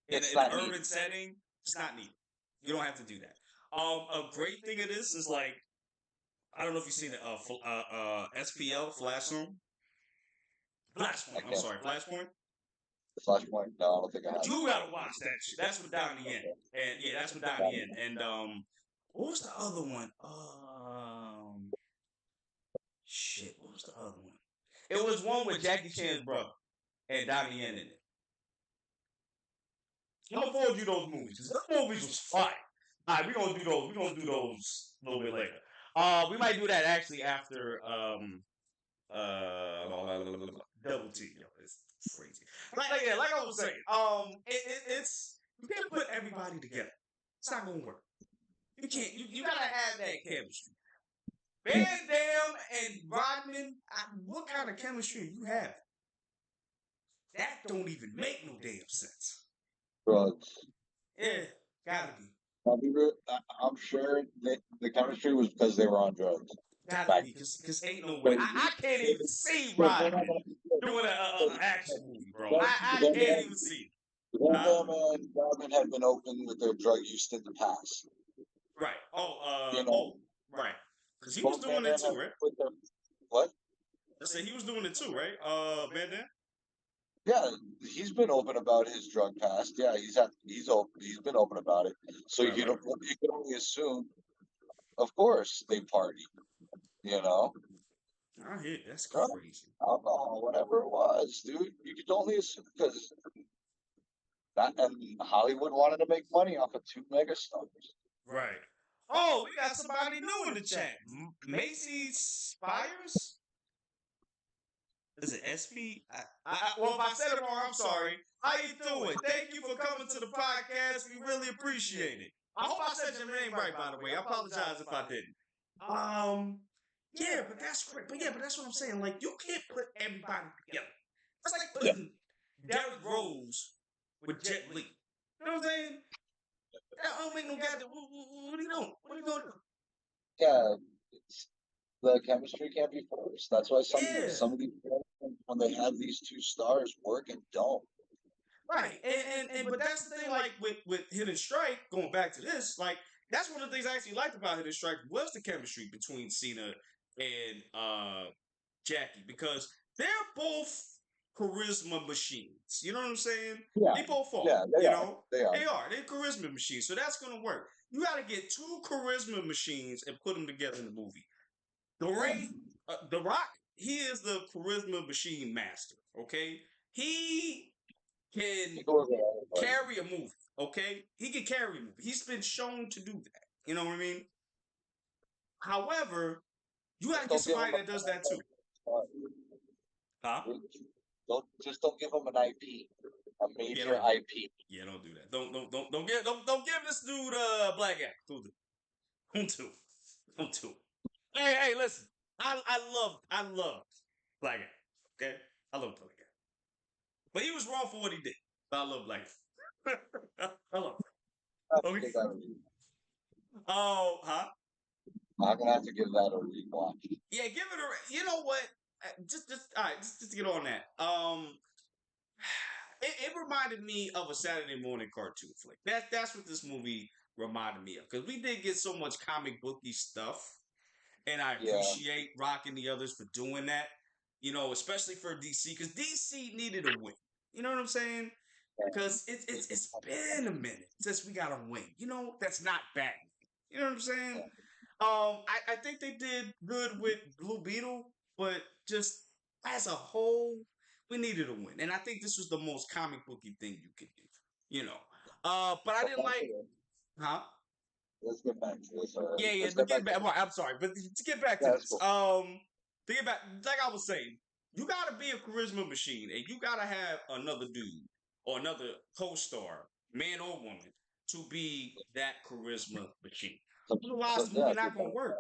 in an urban setting, it's not needed. You don't have to do that. A great thing of this is like I don't know if you've seen it. SPL Flashpoint. Flashpoint. I'm sorry, Flashpoint. Flashpoint? No, I don't think I have. You gotta watch that shit. That's with Donnie Yen, and yeah, that's with Donnie Yen. And what was the other one? Shit, what was the other one? It was one with Jackie Chan's brother and Donnie Yen in it. I'm gonna forward you those movies because those movies was fire. All right, we're gonna do those. We're gonna do those a little bit later. We might do that actually after double T. Yo, it's crazy. Like I was saying, it's you can't put everybody together. It's not gonna work. You can't. You gotta have that chemistry. Van Damme and Rodman, what kind of chemistry you have? That don't even make no damn sense. Drugs. Yeah, gotta be. I'm sure the chemistry was because they were on drugs. Gotta be, because ain't no way. I can't even see Rodman doing an action movie, bro. I can't even see it. Rodman had been open with their drug use in the past. Right. Right. Because he was Both doing Van it Damme too, right? What? I said he was doing it too, right? Van Damme? Yeah, he's been open about his drug past. Yeah, he's been open about it. So Right, you can only assume, of course, they party. You know, I hear that's drugs, crazy. alcohol, whatever it was, dude. You could only assume because that and Hollywood wanted to make money off of two megastars. Right. Oh, we got somebody new in the chat. Macy Spires? Is it SP? Well, if I said it wrong, I'm sorry. How you doing? Thank you for coming to the podcast. We really appreciate it. I hope I said your name right, by the way. I apologize if I didn't. Yeah, but that's great. But yeah, but that's what I'm saying. Like, you can't put everybody together. It's like putting Derrick Rose with Jet Li. You know what I'm saying? That don't make no goddamn. What are you doing? What are you gonna do? Yeah, the chemistry can't be forced. That's why some Yeah. of these when they have these two stars work and don't. Right. And but that's the thing, like with Hidden Strike, going back to this, like that's one of the things I actually liked about Hidden Strike was the chemistry between CENA and Jackie, because they're both charisma machines. You know what I'm saying? Yeah, They both are. yeah, they You are. know? They are. They're charisma machines. So that's gonna work. You gotta get two charisma machines and put them together in the movie. The Rock, he is the charisma machine master. Okay? He can carry a movie, okay? He can carry a movie. He's been shown to do that. You know what I mean? However, you gotta get somebody that does that too. Huh? Don't give him an IP, a major IP. Yeah, don't do that. Don't give this dude black act. Don't do. Hey, listen. I love black act. Okay, I love black act. But he was wrong for what he did. But I love black act. I love. Okay. Oh, huh? I'm gonna have to give that a rewatch. Yeah, give it a. You know what? Just all right. Just to get on that. It reminded me of a Saturday morning cartoon flick. That's what this movie reminded me of, because we did get so much comic booky stuff, and I appreciate Rock and the others for doing that. You know, especially for DC, because DC needed a win. You know what I'm saying? Because it's been a minute since we got a win. You know, that's not bad. You know what I'm saying? I think they did good with Blue Beetle, but just as a whole, we needed a win, and I think this was the most comic booky thing you could do. You know, but I didn't like, huh? Let's get back to this. Yeah. But get back. Well, I'm sorry, but to get back to this, to get back, like I was saying, you gotta be a charisma machine, and you gotta have another dude or another co-star, man or woman, to be that charisma machine. Otherwise, the movie not gonna work.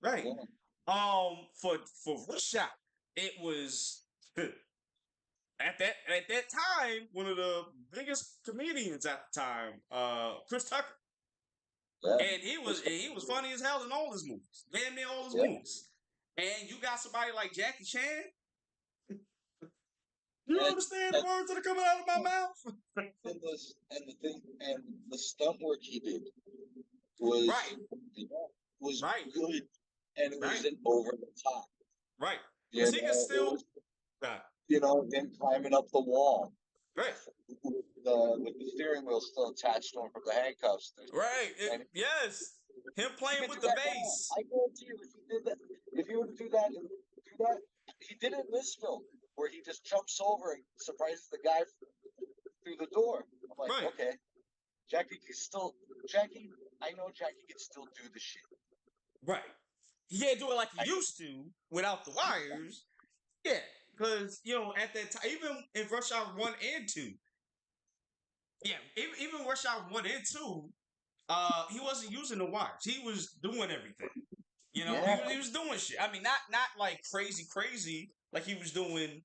Right. For Rashad, it was at that time one of the biggest comedians at the time, Chris Tucker, and he was funny as hell in all his movies, damn near all his movies. And you got somebody like Jackie Chan. You understand the words that are coming out of my mouth? And the stunt work he did was good. and it Right. wasn't over the top. Right. You Because he can know, it still. was, Right. him climbing up the wall Right. with the steering wheel still attached to him from the handcuffs. Right. And Yes. Him he playing could with do the that now. bass. I guarantee you, if he did that, if he were to do that, he did it in this film where he just jumps over and surprises the guy through the door. I'm like, Right. okay, I know Jackie can still do the shit. Right. He can't do it like he used to without the wires. Yeah. Because, at that time, even in Rush Hour 1 and 2, yeah, even Rush Hour 1 and 2, he wasn't using the wires. He was doing everything. He was doing shit. I mean, not like crazy like he was doing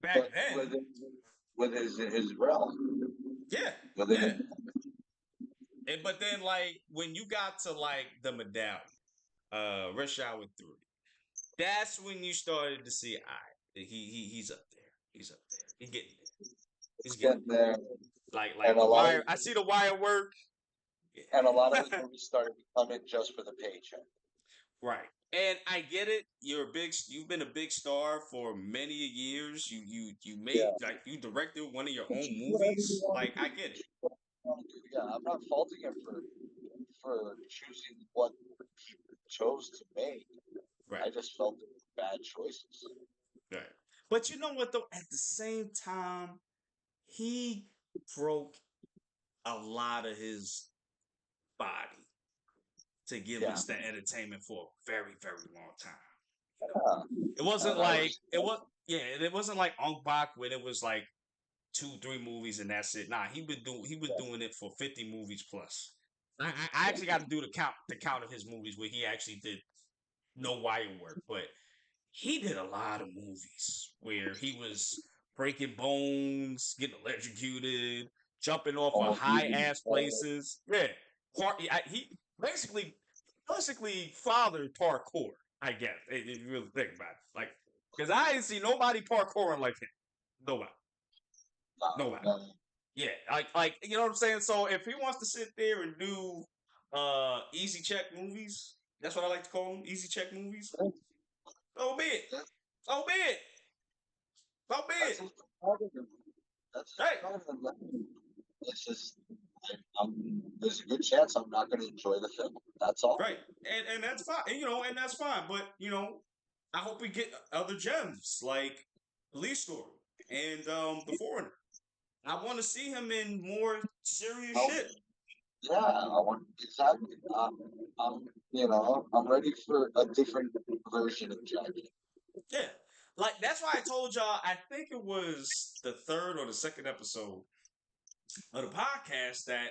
back But then. with his realm, Yeah, with yeah. it, But then, like, when you got to like the medallion, Rush Hour 3, that's when you started to see, he's up there. He's up there. He's getting there. He's getting there, like and a the lot wire. of I see the wire work. his movies started becoming just for the paycheck. Right. And I get it. You've been a big star for many years. You made, Yeah. like, you directed one of your Which own is whatever you movies. want Like, to I do. get it. Yeah, I'm not faulting him for choosing what he chose to make. Right. I just felt it was bad choices. Right. But you know what though? At the same time, he broke a lot of his body to give Yeah. us that entertainment for a very, very long time. Yeah. It wasn't And I like respect it wasn't like Ong Bak when it was like 2, 3 movies and that's it. Nah, he was doing it for 50 movies plus. I actually got to do the count of his movies where he actually did no wire work, but he did a lot of movies where he was breaking bones, getting electrocuted, jumping off of almost high ass places. Yeah, he basically fathered parkour. I guess if you really think about it, like, because I didn't see nobody parkouring like him. Nobody, nobody. Yeah, like you know what I'm saying. So if he wants to sit there and do easy check movies, that's what I like to call them, easy check movies. So be it. So be it. So be That's it. his prerogative. That's his Right. prerogative. It's just, there's a good chance I'm not going to enjoy the film. That's all. Right. And that's fine. And that's fine. But I hope we get other gems like Police Story and The Foreigner. I want to see him in more serious Oh, shit. yeah, I want exactly. I'm ready for a different version of Jackie. Yeah. Like that's why I told y'all, I think it was the third or the second episode of the podcast, that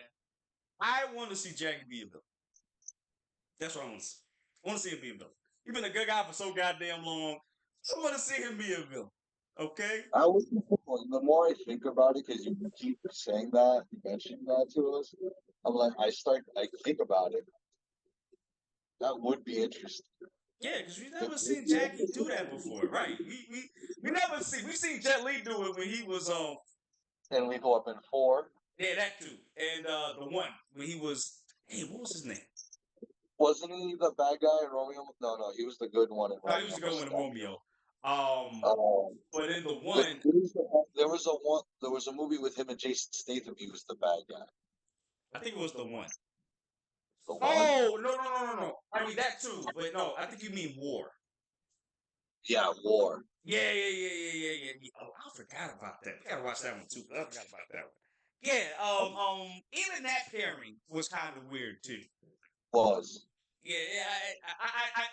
I want to see Jackie be a villain. That's what I want to see. I want to see him be a villain. He's been a good guy for so goddamn long. I want to see him be a villain. Okay? The more I think about it, because you keep saying that, you mentioned that to us, I'm like, I think about it. That would be interesting. Yeah, because we've never seen Jackie do that before, right? We've seen Jet Li do it when he was on. And we go up in 4. Yeah, that too. And the one when he was, hey, what was his name? Wasn't he the bad guy in Romeo? No, he was the good one in No, Romeo. he was the good one in Romeo. Um, But in the one, there was a movie with him and Jason Statham. He was the bad guy. I think it was the one. The one? Oh, no. I mean that too, but no, I think you mean War. Yeah, War. Yeah. Oh, I forgot about that. We gotta watch that one too. I forgot about that one. Yeah. Even that pairing was kind of weird too. Was. Yeah.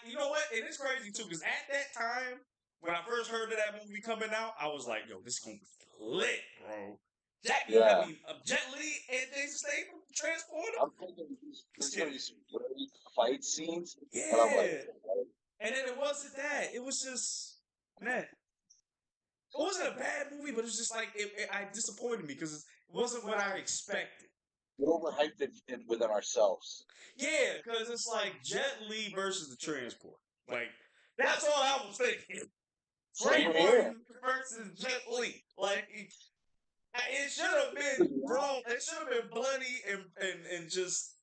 You know what? It is crazy too, because at that time when I first heard of that movie coming out, I was like, "Yo, this is gonna be lit, bro." Jet Li and Jason Statham transporter. I'm thinking there's gonna be some great fight scenes, and I'm like, Yeah. And then it wasn't that. It was just, man. It wasn't a bad movie, but it was just like I disappointed me because it wasn't what I expected. we overhyped it within ourselves. Yeah, because it's like Jet Li versus the Transport. Like that's all I was thinking. Frank Same here. Martin versus Jet Li. Like it should have been wrong. It should have been bloody and just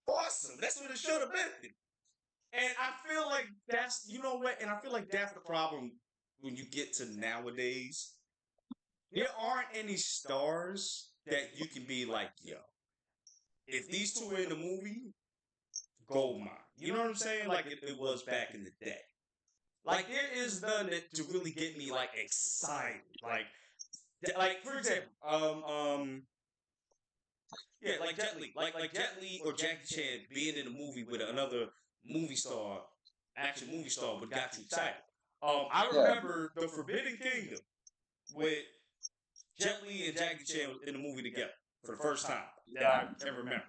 awesome. That's what it should have been. And I feel like that's, you know what? And I feel like that's the problem when you get to nowadays. There aren't any stars that you can be like, yo, if these two are in the movie, gold mine. You know what I'm saying? Like it was back in the day. Like there is none that to really get me like excited. Like for example, yeah, like Jet Li, like Jet Li or Jackie Chan being in a movie with another movie star, action movie star, would got you excited. I Yeah. remember the Forbidden Kingdom with Jet Li and Jackie Chan in the movie together for the first time that I ever remember.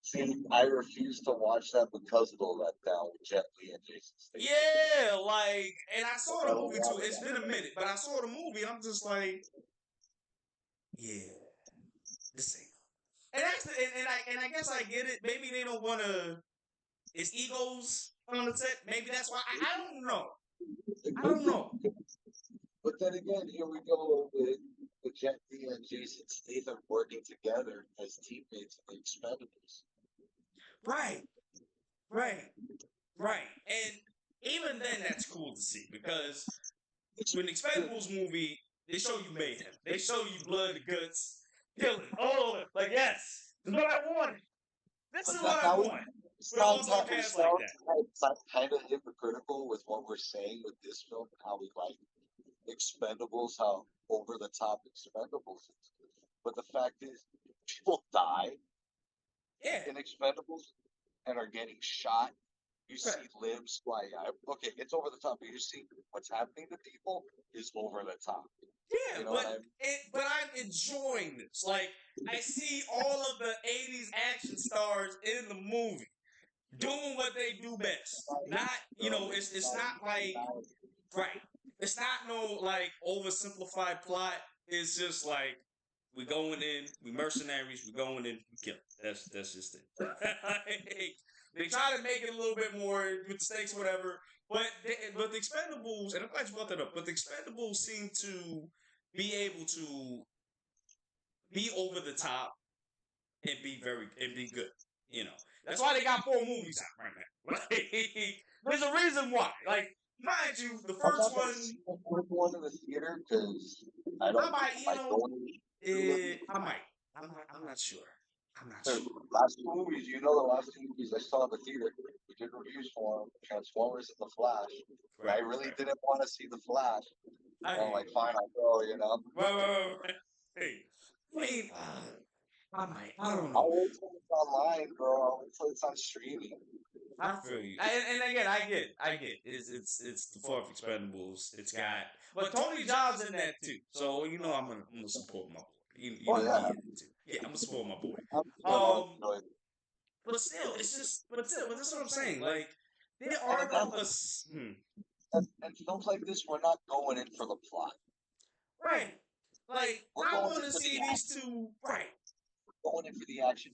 See, I refuse to watch that because of the letdown with Jet Li and Jason Statham. Yeah, like, and I saw the movie too. It's been a minute, but I saw the movie and I'm just like, yeah, this ain't. And that's and I guess I get it. Maybe they don't want to. It's egos on the set. Maybe that's why. I don't know. I don't know. But then again, here we go with Jet Li and Jason Statham working together as teammates in the Expendables. Right, right, right. And even then, that's cool to see because when the Expendables movie, they show you mayhem. They show you blood and guts, killing all over. Like, yes, this is what I wanted. This is what I want. With all sarcasm like that. Kind of hypocritical with what we're saying with this film, how we like Expendables, how over the top Expendables is. But the fact is, people die Yeah. in Expendables and are getting shot. You Right. see limbs fly out. Okay, it's over the top, but you see what's happening to people is over the top. Yeah, You know but what I mean? but I'm enjoying this. Like I see all of the '80s action stars in the movie doing what they do best. Not, it's not like right. It's not no like oversimplified plot. It's just like we going in, we mercenaries, we going in, we kill. That's just it. They try to make it a little bit more with the stakes, whatever. But the Expendables, and I'm glad you brought that up. But the Expendables seem to be able to be over the top and be good. That's why they got 4 movies out right now. Like, there's a reason why. Like, mind you, the I'm first not gonna one, see the fourth one in the theater because I don't. I might, I don't. I might. I'm not sure. I'm not The sure. last two movies, the last two movies I saw in the theater, we did reviews for them, Transformers and The Flash. Right, I really right. didn't want to see The Flash. I I'm like, fine, I'll go. Right. Hey, I mean, I might. I don't know. I'll wait till it's online, bro. I'll wait till it's on streaming. I feel you. And again, I get. It's the fourth Expendables. It's got, but Tony Jaa's in that too. So I'm gonna support my boy. You know Yeah. he in it too. Yeah, I'm gonna support my boy. I'm gonna enjoy it. But still, but that's what I'm saying. Like there are no And films like this, we're not going in for the plot. right. Like We're I going want in to for see the these action. two right. We're going in for the action.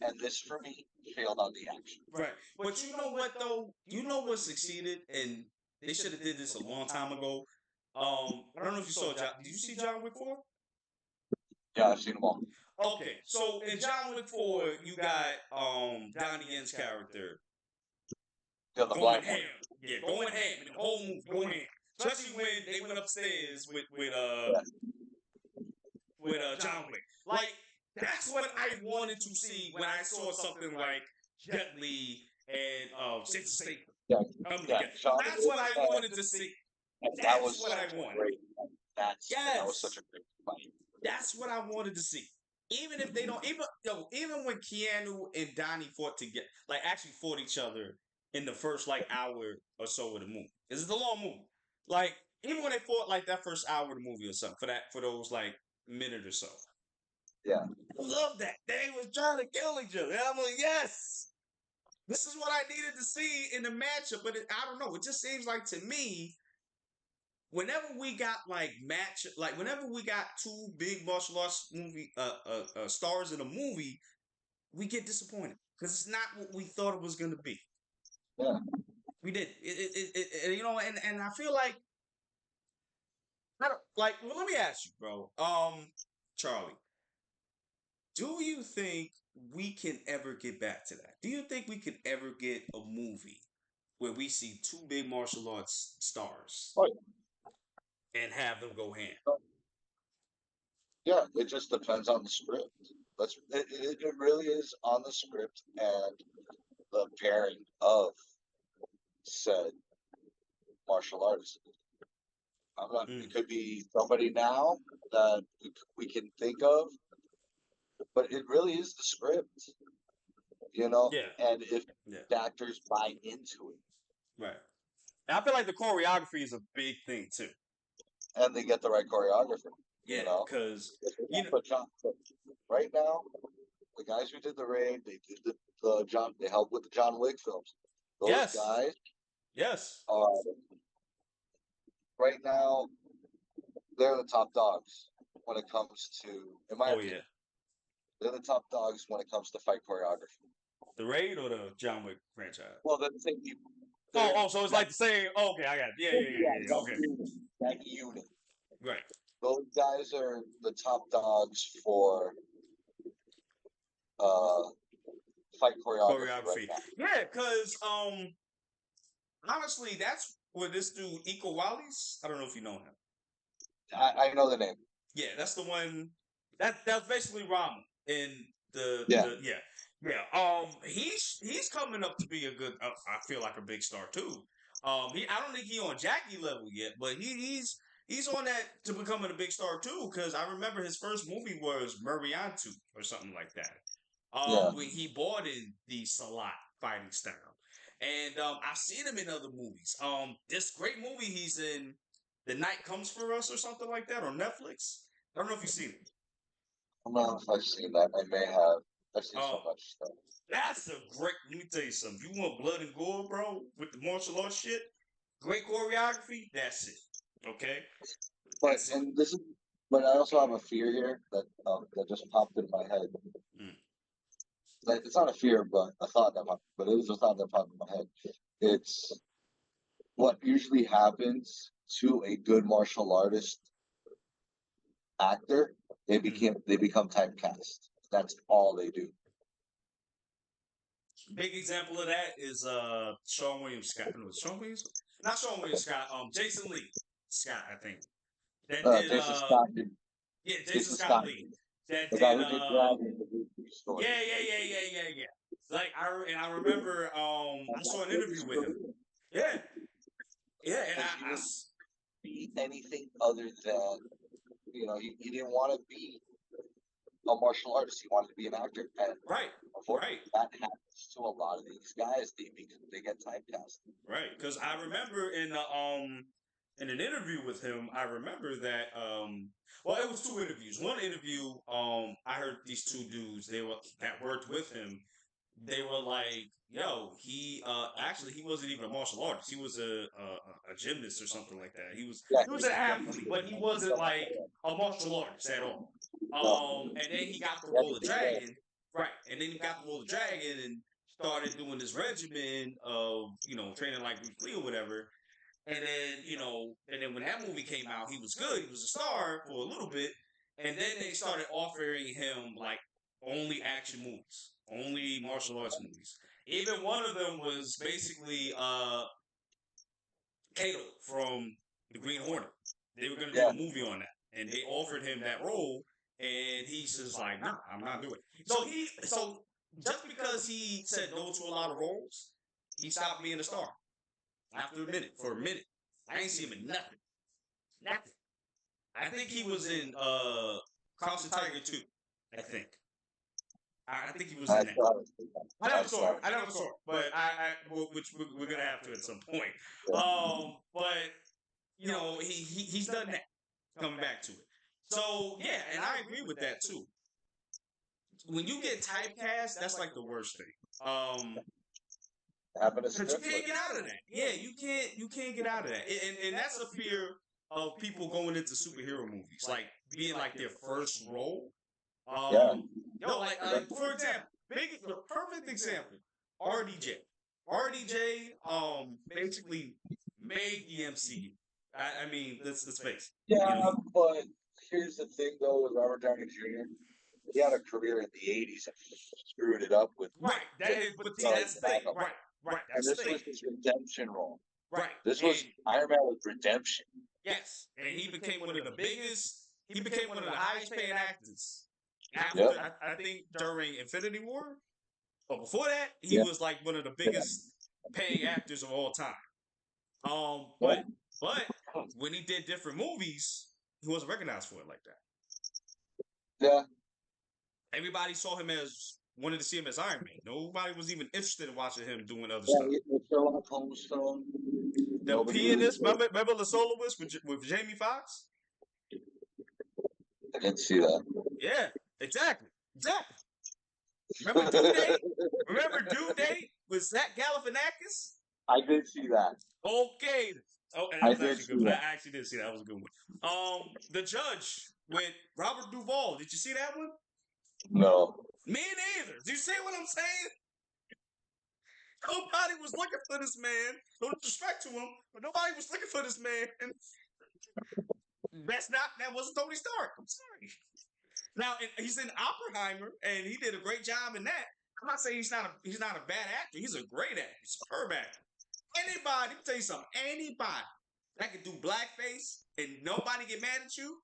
And this, for me, failed on the action. Right. But you know what though? You know what succeeded, and they should have did this a long time ago. I don't know if you saw John. Did you see John Wick 4? Yeah, I've seen them all. Okay, so in John Wick 4, you got Donnie Yen's character Yeah, the going black ham. one. Yeah, going ham in the whole movie, going ham. Especially when they went upstairs with John Wick. Like that's what I wanted to see when I saw something like Jet Li and Jason Statham. Yeah, Together. That's what I wanted to see. That was what I wanted. great. That was Yes. such a great fight. That's what I wanted to see. Even if they don't, even when Keanu and Donnie fought each other in the first hour or so of the movie. This is a long movie. Like even when they fought that first hour of the movie or something for those minute or so. Yeah. I love that. They was trying to kill each other. And I'm like, yes. This is what I needed to see in the matchup, but I don't know. It just seems like to me, whenever we got whenever we got two big martial arts movie stars in a movie, we get disappointed because it's not what we thought it was going to be. Yeah, we did. And I feel like well, let me ask you, bro. Charlie, do you think we can ever get back to that? Do you think we could ever get a movie where we see two big martial arts stars Oh, and have them go hand. yeah, it just depends on the script. It really is on the script and the pairing of said martial artist. I'm not. Mm. It could be somebody now that we can think of, but it really is the script, Yeah. And if Yeah. the actors buy into it Right. And I feel like the choreography is a big thing too. and they get the right choreographer, Yeah, because you know. But right now, the guys who did the raid, they did the John. They helped with the John Wick films. Those Yes. guys Yes. are right now. They're the top dogs when it comes to, in my Oh opinion, yeah. they're the top dogs when it comes to fight choreography. The Raid or the John Wick franchise? Well, they're the same people. So it's like the same. Oh, okay, I got it. Yeah. Okay. That unit. Right. Those guys are the top dogs for uh, fight choreography right Choreography. now. Yeah, because honestly, that's what this dude Iko Wallis. I don't know if you know him. I know the name. Yeah, that's the one. That's basically Ramen in the Yeah. yeah. He's coming up to be a good. I feel like a big star too. I don't think he on Jackie level yet, but he's on that to becoming a big star too. Because I remember his first movie was Muriantu or something like that. Yeah. When he bought in the Salat fighting style, and I've seen him in other movies. This great movie he's in, The Night Comes for Us or something like that on Netflix. I don't know if you've seen it. I don't know if I've seen that. I may have. I've seen so Oh, much stuff. that's a great. Let me tell you something. You want blood and gore, bro, with the martial arts shit? Great choreography. That's it. Okay. But That's it. and this is, but I also have a fear here that just popped in my head. Mm. Like it's not a fear, but a thought but it is a thought that popped in my head. It's what usually happens to a good martial artist actor. They become typecast. That's all they do. Big example of that is Sean William Scott. No, Sean Williams? Not Sean William Scott. Jason Lee Scott, I think. That did Jason Scott. yeah, Jason Jason Scott Scott. Lee. That The guy did who did Gravity in the Movie Story. yeah. Like I remember I saw an interview with him. Yeah. Yeah, and Because he was be anything other than he didn't want to be a martial artist. He wanted to be an actor. And right. unfortunately, that happens to a lot of these guys. They get typecast. Right, because I remember in an interview with him, I remember that well, it was two interviews. One interview, I heard these two dudes that worked with him. They were like, "Yo, he actually he wasn't even a martial artist. He was a gymnast or something like that. Yeah, He was an athlete, but he wasn't like a martial artist at all. And then he got the role of Dragon, right? And then he got the role of Dragon and started doing this regimen of training like Bruce Lee or whatever. And then when that movie came out, he was good. He was a star for a little bit, and then they started offering him like only action movies, only martial arts movies. Even one of them was basically Kato from the Green Hornet. They were going to do a movie on that, and they offered him that role, and he's just like, "Nah, I'm not doing it." So just because he said no to a lot of roles, he stopped being a star after a minute. For a minute, I ain't see him in nothing. Nothing. I think he was in Crouching Tiger 2. I think. I think he was in that. I never saw it, but which we're gonna have to at some point. But he's done that. Coming back to it. So yeah, and I agree with that too. When you get typecast, that's like the worst thing. Because you can't get out of that. Yeah, you can't get out of that. And that's a fear of people going into superhero movies, like being like their first role. For example, perfect example, RDJ. RDJ basically made the MCU. I mean, let's face it. Yeah, but here's the thing though with Robert Downey Jr. He had a career in the '80s and screwed it up with Right. That is, but see, that's the thing. Right. Right. And That's this the was thing. his redemption role. Right. This was Iron Man with redemption. Yes, and he became one of the biggest. He became one of the highest paying actors. After I think during Infinity War, or before that, he was like one of the biggest paying actors of all time. But when he did different movies, he wasn't recognized for it like that. Yeah. Everybody saw him as wanted to see him as Iron Man. Nobody was even interested in watching him doing other stuff. Sherlock Holmes film. The pianist, remember the soloist with Jamie Foxx? I didn't see that. Yeah, exactly. Remember Due Date? Remember Due Date with Zach Galifianakis? I did see that. Okay. Oh, and that was actually good. I actually did see that. That was a good one. The Judge with Robert Duvall. Did you see that one? No. Me neither. Do you see what I'm saying? Nobody was looking for this man. No disrespect to him, but nobody was looking for this man. That wasn't Tony Stark. I'm sorry. Now he's in Oppenheimer, and he did a great job in that. I'm not saying he's not a bad actor. He's a great actor, superb actor. Anybody, let me tell you something. Anybody that can do blackface and nobody get mad at you,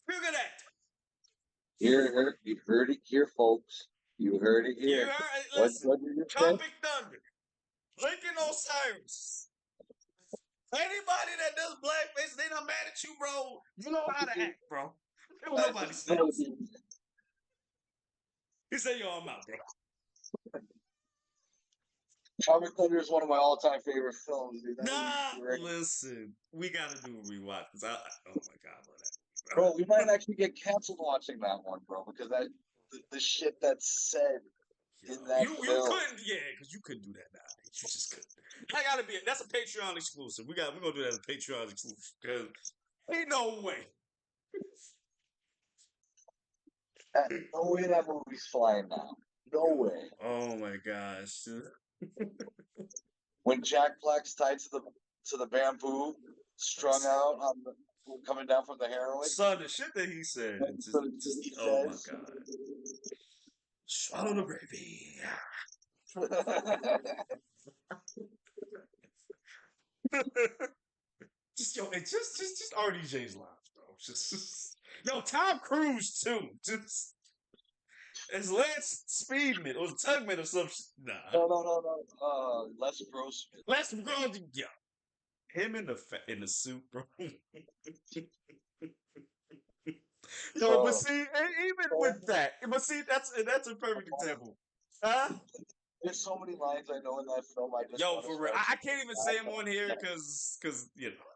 you're a good actor. You heard it here, folks. You heard it here. You heard, listen, Tropic Thunder, Lincoln Osiris. Anybody that does blackface, they not mad at you, bro. You know how to act, bro. Nobody says. He said, "Yo, I'm out, bro." Tropic Thunder is one of my all-time favorite films, dude. Listen, we gotta do a rewatch. Oh my god, bro, we might actually get canceled watching that one, bro, because the shit that's said in that film. You couldn't, because you couldn't do that now. You just couldn't. That's a Patreon exclusive. We're gonna do that as a Patreon exclusive because ain't no way. No way that movie's flying now. No way. Oh my gosh. When Jack Black's tied to the bamboo, strung out on coming down from the heroin. Son, the shit that he said. Oh my god. Swallow the baby. just RDJ's lines, bro. Yo, Tom Cruise too. It's Lance Speedman or Tugman or some shit. Nah. No. Les Grossman. Les Grossman. Yeah. Him in the suit, bro. No, but see, even with that, but see, that's a perfect example. Huh? There's so many lines I know in that film. For real, I can't even say them on here because you know.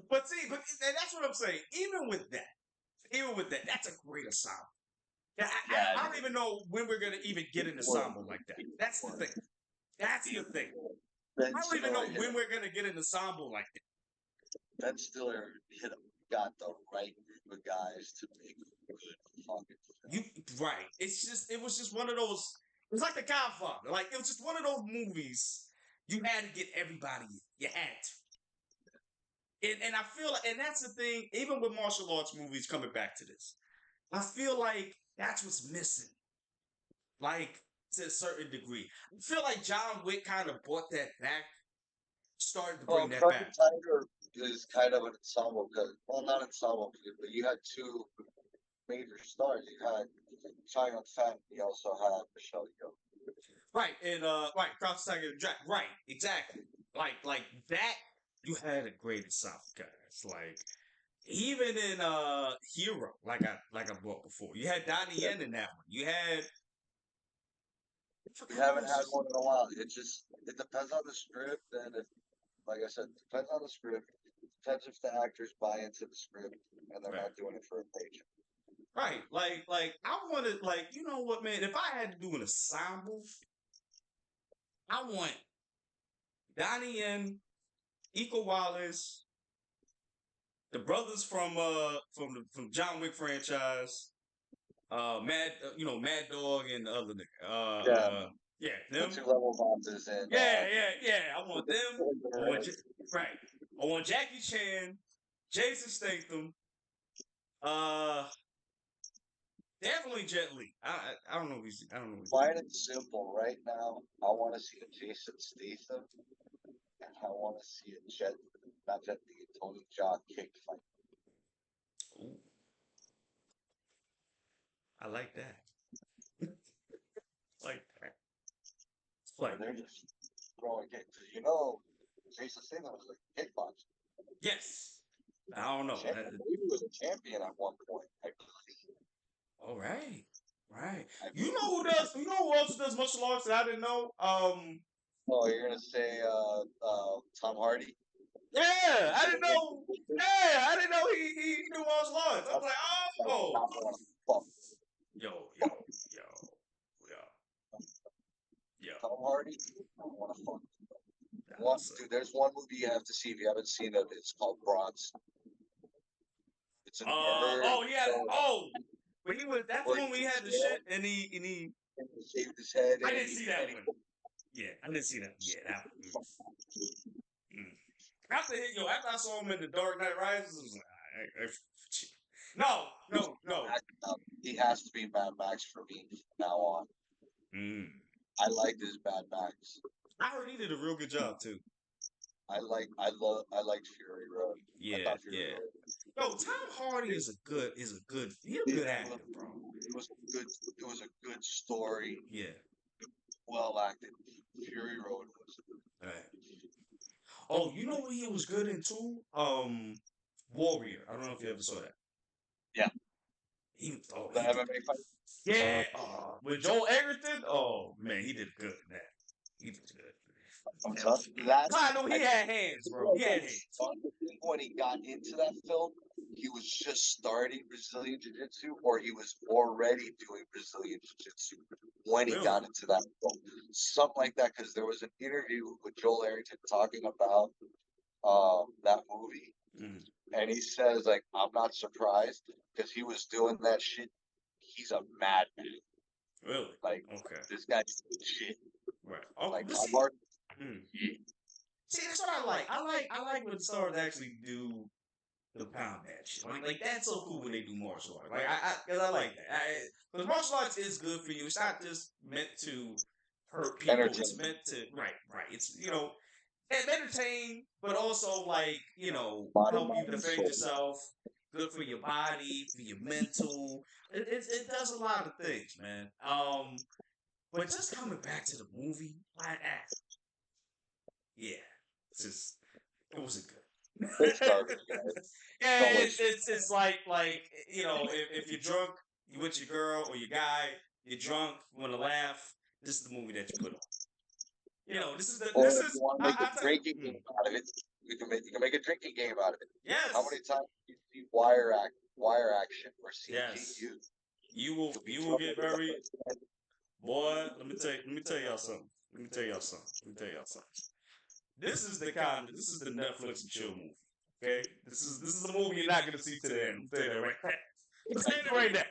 But see, and that's what I'm saying. Even with that, that's a great ensemble. I don't even know when we're gonna even get an ensemble like that. That's the thing. I don't even know when we're gonna get an ensemble like that. Ben Stiller got the right group of guys to make a good fucking film. Right. It was just one of those. It was like The Godfather. Like it was just one of those movies. You had to get everybody in. You had to. And I feel like, and that's the thing. Even with martial arts movies, coming back to this, I feel like that's what's missing. Like to a certain degree, I feel like John Wick kind of brought that back. Started to bring that back. Tiger is kind of an ensemble, well, not ensemble, but you had two major stars. You had China Fat, you also had Michelle Yeoh. Right, and Crouch Tiger Jack. Right, exactly. Like that. You had a great ensemble, guys. Like even in Hero, like I brought before, you had Donnie Yen in that one. You had. We haven't had one in a while. It depends on the script, and like I said, it depends on the script. It depends if the actors buy into the script and they're not doing it for a paycheck. Right, like I wanted, like, you know what, man? If I had to do an ensemble, I want Donnie Yen, Iko Wallace, the brothers from John Wick franchise, Mad Dog and the other nigga. Them. The 2 level bombs in. I want them. I want Jackie Chan, Jason Statham, Definitely Jet Li. I don't know if he's. I don't know. Plain and simple. Right now, I want to see a Jason Statham, and I want to see a not Jet Li, Tony Jaa kick fight. Ooh, I like that. Like that. Where they're just throwing kicks. Jason Statham was like a kickboxer. Yes. I don't know. He was a champion at one point. All right. Right. I You believe. know who does? You know who else does martial arts that I didn't know? Oh, you're gonna say Tom Hardy? Yeah, I didn't know. Yeah, I didn't know he knew martial arts. I was like, oh, yo, yo, yo, yo. Tom Hardy? I want to fuck. That's Dude, there's one movie you have to see if you haven't seen it. It's called Bronze. It's a nerd. oh yeah. Oh, when he was. That's the one where he had the shit and he. He shaved his head. I didn't see that one. Yeah, I didn't see that. Yeah, that one. After I saw him in The Dark Knight Rises, I was like, no. He has to be Mad Max for me from now on. I liked his Mad Max. I heard he did a real good job too. I liked Fury Road. Yeah. Yo, Tom Hardy is a good he's a good actor, bro. It was a good story. Yeah. Well acted. Fury Road was right. Oh, you know what he was good in too? Warrior. I don't know if you ever saw that. Yeah. The MMA fight. Yeah. With Joel Egerton? Oh man, he did good in that. He did good. I'm telling you that. I know he had hands, bro. He had hands. When he got into that film, he was just starting Brazilian Jiu-Jitsu, or he was already doing Brazilian Jiu-Jitsu when he got into that film. Something like that, because there was an interview with Joel Errington talking about that movie. And he says, like, I'm not surprised, because he was doing that shit. He's a madman. Really? Like, this guy's shit. Right. Oh, like, See, that's what I like. I like when stars actually do the pound that shit. Like that's so cool when they do martial arts. Like because I like that. Because martial arts is good for you. It's not just meant to hurt people. It's meant to right. It's entertain, but also like help you defend yourself. Good for your body, for your mental. It does a lot of things, man. But just coming back to the movie, yeah, it wasn't good. Yeah, it's like if you're drunk, you with your girl or your guy, you're drunk, you want to laugh. This is the movie that you put on. This is. You want to make a drinking game out of it. You can make a drinking game out of it. Yes. How many times do you see wire action or CG used? You will get very. Boy, let me tell y'all something. This is the Netflix and chill movie. Okay, this is a movie you're not gonna see to the end. I'm telling you that right now. I'm saying it right now.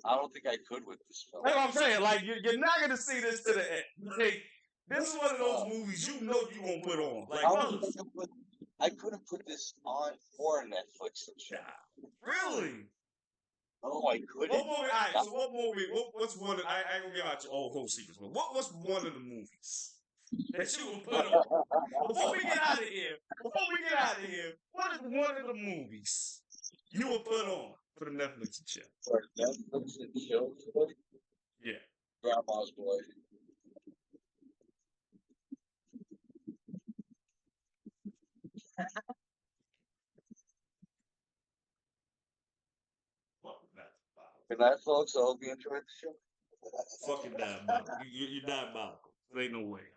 I don't think I could with this film. That's what I'm saying. Like you're not gonna see this to the end. Like, this is one of those movies you know you gonna put on. Like I couldn't put this on for Netflix and chill. Really? No, I couldn't. What movie? All right, so what movie? What's one of? I ain't gonna give out your whole secrets. But what's one of the movies that you would put on? Before we get out of here, what is one of the movies you would put on for the Netflix and chill? For Netflix and chill? Yeah. Grandma's Boy. Good night, folks. I hope you enjoyed the show. Fucking diabolical. You're diabolical. There ain't no way.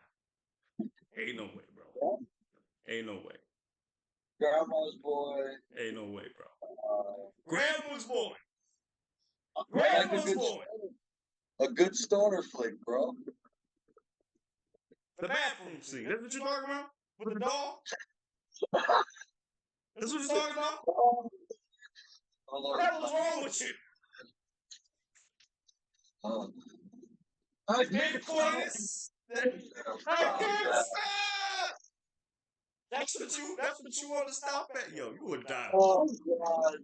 Ain't no way, bro. Ain't no way. Grandma's Boy. Ain't no way, bro. Grandma's Boy. A good stoner flick, bro. The bathroom scene. That's what you're talking about? With the dog? That's what you're talking about? What the hell is wrong with you? I can't for this. I can't stop. That's what you want to stop at? Yo, you are diabolical. Oh, God,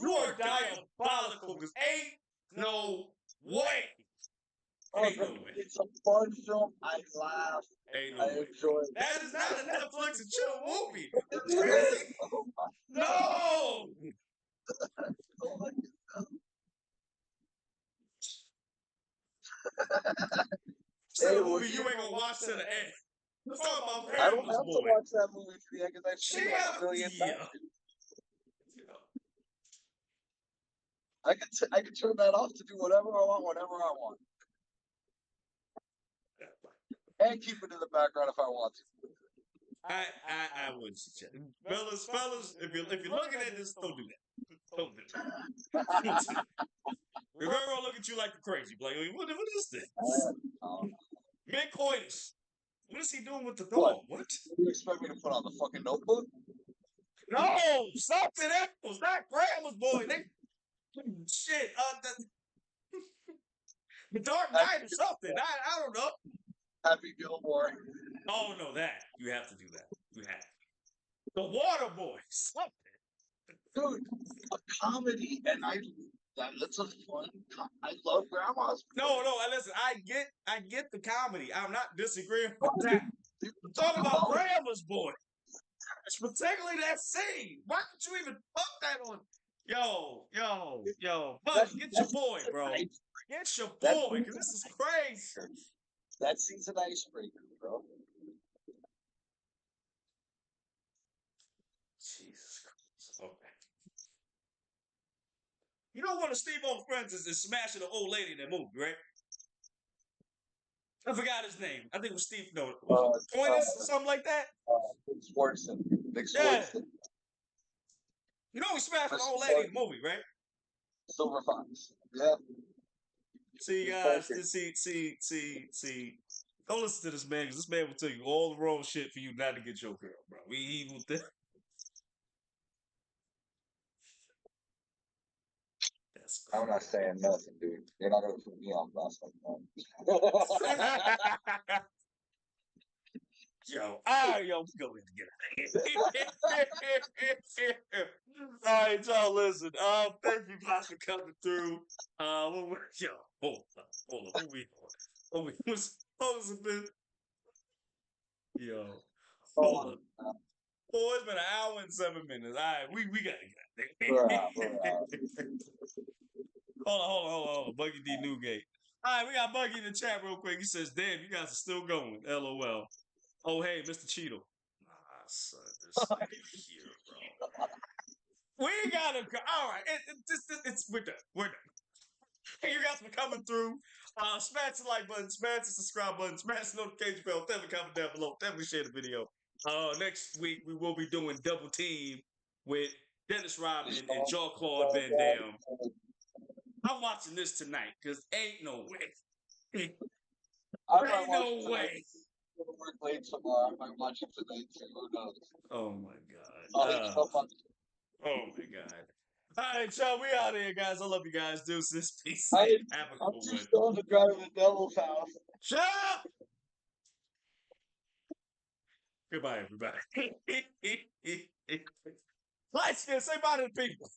you are diabolical. Because No way. Oh, Ain't no way. it's a fun film. I laugh. Ain't I no way. enjoy it. That is not a Netflix and chill movie. It Really? is. Oh my No. God. It's a Hey, movie you ain't gonna watch to the end. Let's talk about I don't Grandma's have to Boy. watch that movie to the end because I've seen it like Yeah, a million yeah. times. I could turn that off to do whatever I want, whenever I want, and keep it in the background if I want to. I wouldn't suggest, fellas. If you're looking at this, don't do that. Don't do that. Your girl gonna look at you like you're crazy. Like, what is this? Mid-coitus. What is he doing with the dog? What? You expect me to put on the fucking Notebook? No, something else. Not Grandma's Boy. Shit. The Dark Knight or something. I don't know. Happy Gilmore. Oh no, that you have to do that. You have to. The Water Boy. Something. Dude, a comedy, and that's a fun. I love Grandma's. No. Listen, I get the comedy. I'm not disagreeing with that. I'm talking about Grandma's Boy. It's particularly that scene. Why don't you even put that on? Yo, Bud, get your boy, bro. Get your boy, because this is crazy. That scene's an icebreaker, bro. Jesus Christ. Okay. You know one of Steve-O's friends is smashing an old lady in that movie, right? I forgot his name. I think it was Steve. No, was it Pointus or something like that? Nick Yeah. Swartzen. You know he smashed an old lady in the movie, right? Silver Fox. Yeah. See, guys, see. Don't listen to this man, because this man will tell you all the wrong shit for you not to get your girl, bro. He will. That's crazy. I'm not saying nothing, dude. You're not gonna put me on blast like that. Yo, we go in together. All right, y'all, listen. Thank you guys for coming through. Hold up. Who we was supposed to be? Yo, hold up. Oh, it's been an hour and 7 minutes. All right, we gotta get out there. Hold on. Buggy D. Newgate. All right, we got Buggy in the chat real quick. He says, damn, you guys are still going. LOL. Oh, hey, Mr. Cheeto. Nah, son, this nigga here, bro. We gotta go. All right, we're done. Hey, you guys for coming through. Smash the like button, smash the subscribe button, smash the notification bell. Definitely comment down below. Definitely share the video. Next week we will be doing Double Team with Dennis Rodman and Jean-Claude Van Damme. I'm watching this tonight because ain't no way. Ain't no way. Work late tomorrow. I might watch it tonight too. Who knows? Oh my god. Oh my god. All right, y'all. We out here, guys. I love you guys. Deuces. Peace. Have a I'm cool too one. stoned to drive to the devil's house. Shut up! Goodbye, everybody. Light skin, say bye to the people.